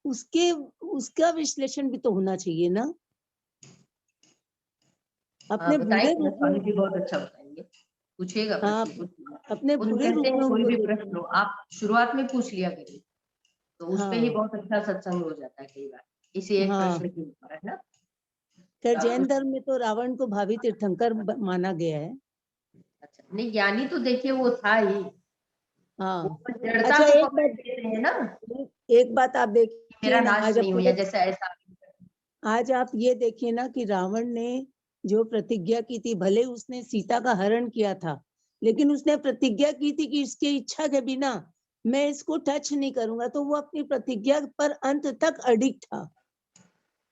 उसका विश्लेषण भी तो होना चाहिए ना। अपने बुरे बताइए, रूप स्वामी में, जी बहुत अच्छा बताएंगे। पूछिएगा हाँ, प्रश्न, अपने वो तो बुरे कहते रूप में हैं कोई उनको भी देख, प्रश्न हो आप शुरुआत में पूछ लिया करिए, तो उस पे ही हाँ बहुत अच्छा सत्संग हो जाता है कई बार, इसी एक हाँ। प्रश्न के ऊपर, है ना। खैर जैन धर्म में तो रावण को भावी तीर्थंकर माना गया है। अच्छा, नहीं ज्ञानी तो देखिए वो था ही, हाँ। वो जड़ता अच्छा, को एक पकड़ बात लेते हैं ना, एक बात आप देखिए मेरा ना, नाश नहीं हो या जैसा ऐसा। आज आप ये देखिए ना कि रावण ने जो प्रतिज्ञा की थी, भले उसने सीता का हरण किया था, लेकिन उसने प्रतिज्ञा की थी कि इसकी इच्छा के बिना मैं इसको टच नहीं करूंगा, तो वो अपनी प्रतिज्ञा पर अंत तक अडिग था।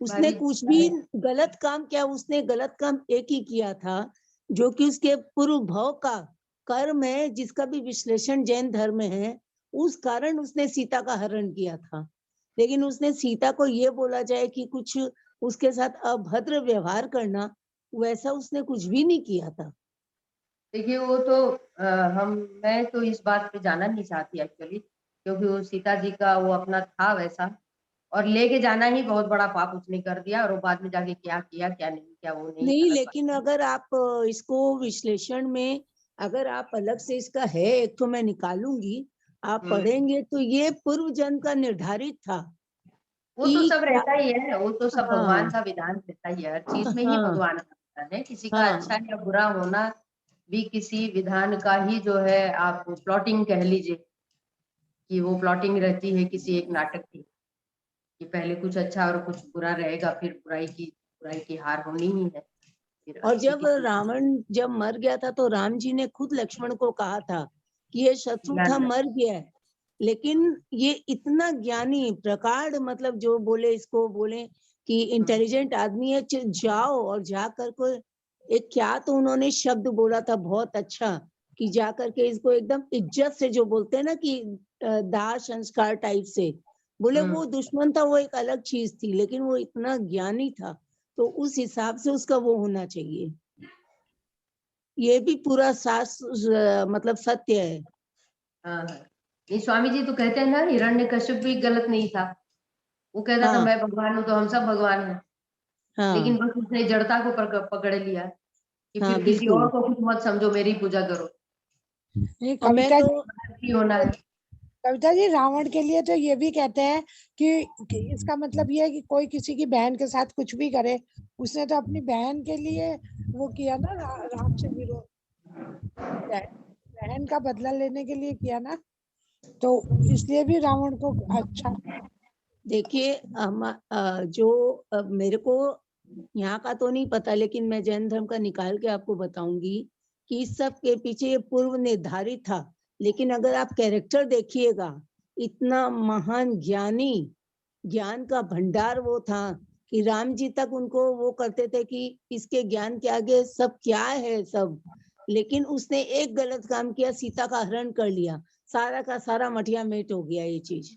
उसने भाभी कुछ भी गलत काम किया, उसने गलत काम एक ही किया था जो कि उसके पूर्व भव का कर्म है, जिसका भी विश्लेषण जैन धर्म में है, उस कारण उसने सीता का हरण किया था। लेकिन उसने सीता को ये बोला जाए कि कुछ उसके साथ अभद्र व्यवहार करना, वैसा उसने कुछ भी नहीं किया था। देखिए वो तो मैं तो इस बात पे जाना नहीं चाहती एक्चुअली, क्योंकि वो सीता जी का वो अपना था वैसा, और लेके जाना ही बहुत बड़ा पाप उसने कर दिया, और वो बाद में जाके क्या किया क्या नहीं किया वो नहीं नहीं, अलग बात। लेकिन अगर आप इसको विश्लेषण में, अगर आप अलग से इसका है एक तो मैं निकालूंगी, आप पढ़ेंगे तो ये पूर्व जन्म का निर्धारित था। वो तो कि सब क्या- रहता ही है, वो तो सब भगवान हाँ का विधान रहता ही है, हर चीज में ही हाँ भगवान का विधान है, किसी का हाँ अच्छा या बुरा होना भी किसी विधान का ही जो है, आप प्लॉटिंग कह लीजिए कि वो प्लॉटिंग रहती है किसी एक नाटक की, कि पहले कुछ अच्छा और कुछ बुरा रहेगा, फिर बुराई की हार होनी ही है, फिर और अच्छे जब की जीत। रावण जब मर गया था तो राम जी ने खुद लक्ष्मण को कहा था कि ये शत्रु था, मर गया है। लेकिन ये इतना ज्ञानी प्रकांड, मतलब जो बोले इसको बोले कि इंटेलिजेंट आदमी है, जाओ और जा कर को एक क्या तो उन्होंने शब्द बोला था बहुत अच्छा, कि जा करके इसको एकदम इज्जत से, जो बोलते हैं ना कि दाह संस्कार टाइप से बोले, वो दुश्मन था वो एक अलग चीज थी, लेकिन वो इतना ज्ञानी था, तो उस हिसाब से उसका वो होना चाहिए। ये भी पूरा मतलब सत्य है। हाँ ये स्वामी जी तो कहते हैं ना, हिरण्यकश्यप भी गलत नहीं था, वो कहता था हाँ मैं भगवान हूँ तो हम सब भगवान हैं, लेकिन हाँ बस उसने जड़ता को पकड़ लिया कि हाँ, फिर किसी और बिल्कुल। को कुछ मत समझो, मेरी पूजा करो, ये और मैं कविता तो ही होना है। कविता जी रावण के लिए तो ये भी कहते हैं कि इसका मतलब ये है कि कोई किसी की बहन के साथ कुछ भी करे, उसने तो अपनी बहन के लिए वो किया ना, राम से विरोध, बहन का बदला लेने के लिए किया ना, तो इसलिए भी रावण को अच्छा। देखिए, जो मेरे को यहाँ का तो नहीं पता, लेकिन मैं जैन धर्म का निकाल के आपको बताऊंगी कि इस सब के पीछे ये पूर्व निर्धारित था। लेकिन अगर आप कैरेक्टर देखिएगा, इतना महान ज्ञानी, ज्ञान का भंडार वो था कि राम जी तक उनको वो करते थे कि इसके ज्ञान के आगे सब क्या है सब। लेकिन उसने एक गलत काम किया, सीता का हरण कर लिया, सारा का सारा मटिया मेट हो गया ये चीज।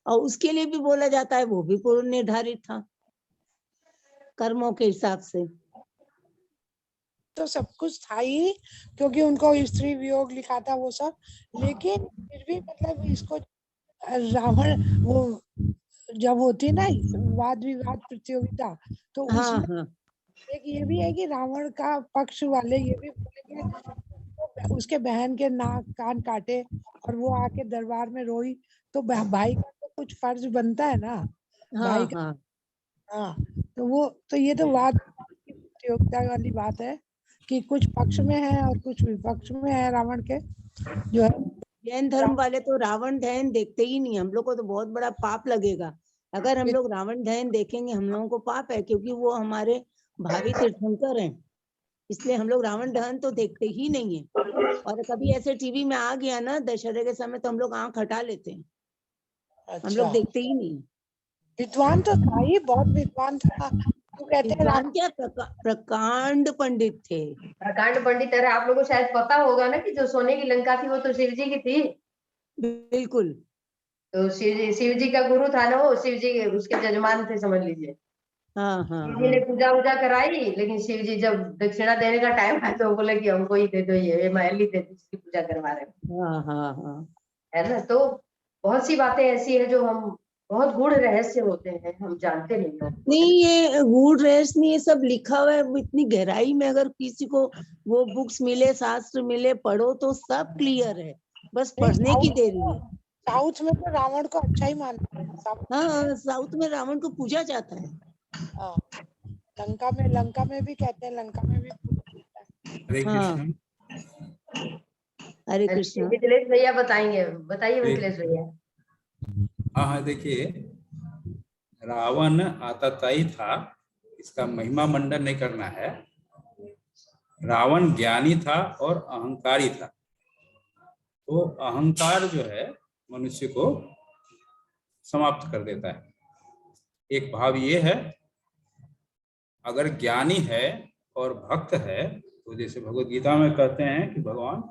और उसके लिए भी बोला जाता है वो भी पूर्व निर्धारित था कर्मों के हिसाब से। तो सब कुछ था ही, क्योंकि उनको स्त्री वियोग लिखा था वो सब, लेकिन फिर भी मतलब इसको रावण वो जब होती ना वाद विवाद प्रतियोगिता, तो हाँ उसमें हाँ एक ये भी है कि रावण का पक्ष वाले ये भी बोले कि उसके बहन के नाक कान काटे और वो आके दरबार में रोई, तो भाई का तो कुछ फर्ज बनता है ना, भाई हाँ का। हाँ। हाँ, तो वो तो ये तो वाद की प्रतियोगिता वाली बात है कि कुछ पक्ष में है और कुछ विपक्ष में है रावण के, जो है। जैन धर्म वाले तो रावण दहन देखते ही नहीं, हम लोग को तो बहुत बड़ा पाप लगेगा अगर हम लोग रावण दहन देखेंगे, हम लोगों को पाप है, क्योंकि वो हमारे भावी तीर्थंकर हैं। इसलिए हम लोग रावण दहन तो देखते ही नहीं है। और कभी ऐसे टीवी में आ गया ना दशहरे के समय, तो हम लोग आंख हटा लेते हैं, हम लोग अच्छा, देखते ही नहीं। विद्वान तो था ही, बहुत विद्वान था, तो कहते हैं विद्वान क्या, प्रकांड पंडित थे। प्रकांड पंडित है, आप लोगों को शायद पता होगा ना कि जो सोने की लंका थी वो तो शिव जी की थी, बिल्कुल। तो शिव जी का गुरु था ना वो, शिव जी उसके जजमान थे समझ लीजिए। हाँ हाँ शिव जी हाँ ने पूजा वूजा कराई, लेकिन शिव जी जब दक्षिणा देने का टाइम आया तो बोले कि हमको ही दे दो, ये महल ही दे दो, इसकी पूजा करवा रहे हैं, हाँ हाँ हाँ। है ना। तो बहुत सी बातें ऐसी है जो हम, बहुत गूढ़ रहस्य होते हैं, हम जानते नहीं लोग। नहीं, ये गूढ़ रहस्य नहीं, ये सब लिखा हुआ है इतनी गहराई में। अगर किसी को वो बुक्स मिले, शास्त्र मिले, पढ़ो तो सब क्लियर है, बस पढ़ने की देरी है। साउथ में तो रावण को अच्छा ही मानते हैं सब। हाँ, साउथ में रावण को पूजा जाता है। हाँ, लंका में भी कहते हैं, लंका में भी पूजा होता है। हरे हाँ कृष्ण। हरे कृष्ण। मिथिलेश भैया बताएंगे, बताइए ठीक। मिथिलेश भैया। हाँ हाँ, देखिए, रावण आतताई था, इसका महिमा मंडन नहीं करना है। रावण ज्ञानी था और अहंकारी था। तो अहंकार जो है मनुष्य को समाप्त कर देता है। एक भाव ये है, अगर ज्ञानी है और भक्त है तो जैसे भगवत गीता में कहते हैं कि भगवान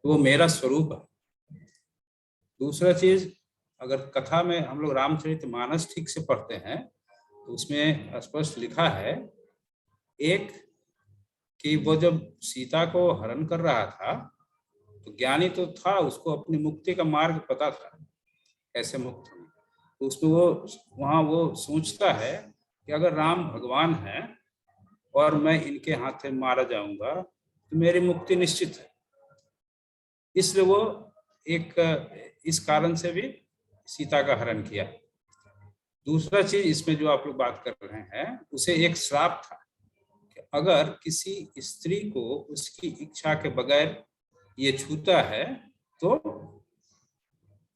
वो मेरा स्वरूप है। दूसरा चीज, अगर कथा में हम लोग रामचरितमानस ठीक से पढ़ते हैं तो उसमें स्पष्ट लिखा है एक कि वो जब सीता को हरण कर रहा था तो ज्ञानी तो था, उसको अपनी मुक्ति का मार्ग पता था, कैसे मुक्त होना। तो उसमें वो वहाँ वो सोचता है कि अगर राम भगवान है और मैं इनके हाथ मारा जाऊंगा तो मेरी मुक्ति निश्चित है। इसलिए वो एक इस कारण से भी सीता का हरण किया। दूसरा चीज इसमें जो आप लोग बात कर रहे हैं, उसे एक श्राप था कि अगर किसी स्त्री को उसकी इच्छा के बगैर ये छूता है तो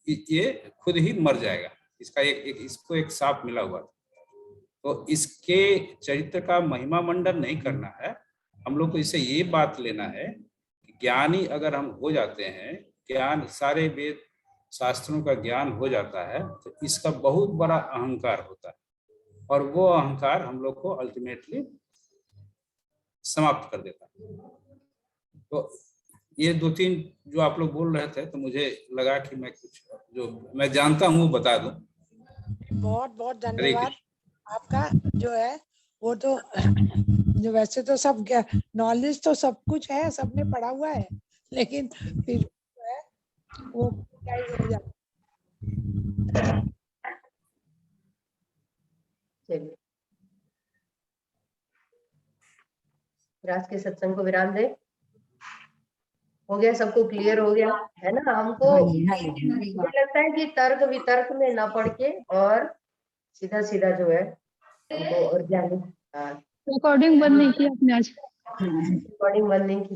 ये खुद ही मर जाएगा। इसका इसको एक श्राप मिला हुआ था। तो इसके चरित्र का महिमा मंडन नहीं करना है, हम लोग को इससे ये बात लेना है कि ज्ञानी अगर हम हो जाते हैं, ज्ञान सारे वेद शास्त्रों का ज्ञान हो जाता है तो इसका बहुत बड़ा अहंकार होता है और वो अहंकार हम लोग को अल्टीमेटली समाप्त कर देता है। तो ये दो तीन जो आप लोग बोल रहे थे तो मुझे लगा कि मैं कुछ जो मैं जानता हूँ वो बता दूं। बहुत बहुत धन्यवाद आपका। जो है वो तो जो वैसे तो सब नॉलेज तो सब कुछ है, सबने पढ़ा हुआ है, लेकिन फिर जो है वो क्या ही हो जाता। चलिए, राज के सत्संग को विराम दे। हो गया, सबको क्लियर हो गया है ना? हमको मुझे लगता है कि तर्क वितर्क में ना पड़ के और सीधा सीधा जो है हमको और ज्ञानी रिकॉर्डिंग बंद नहीं की आपने आज? रिकॉर्डिंग बंद नहीं की।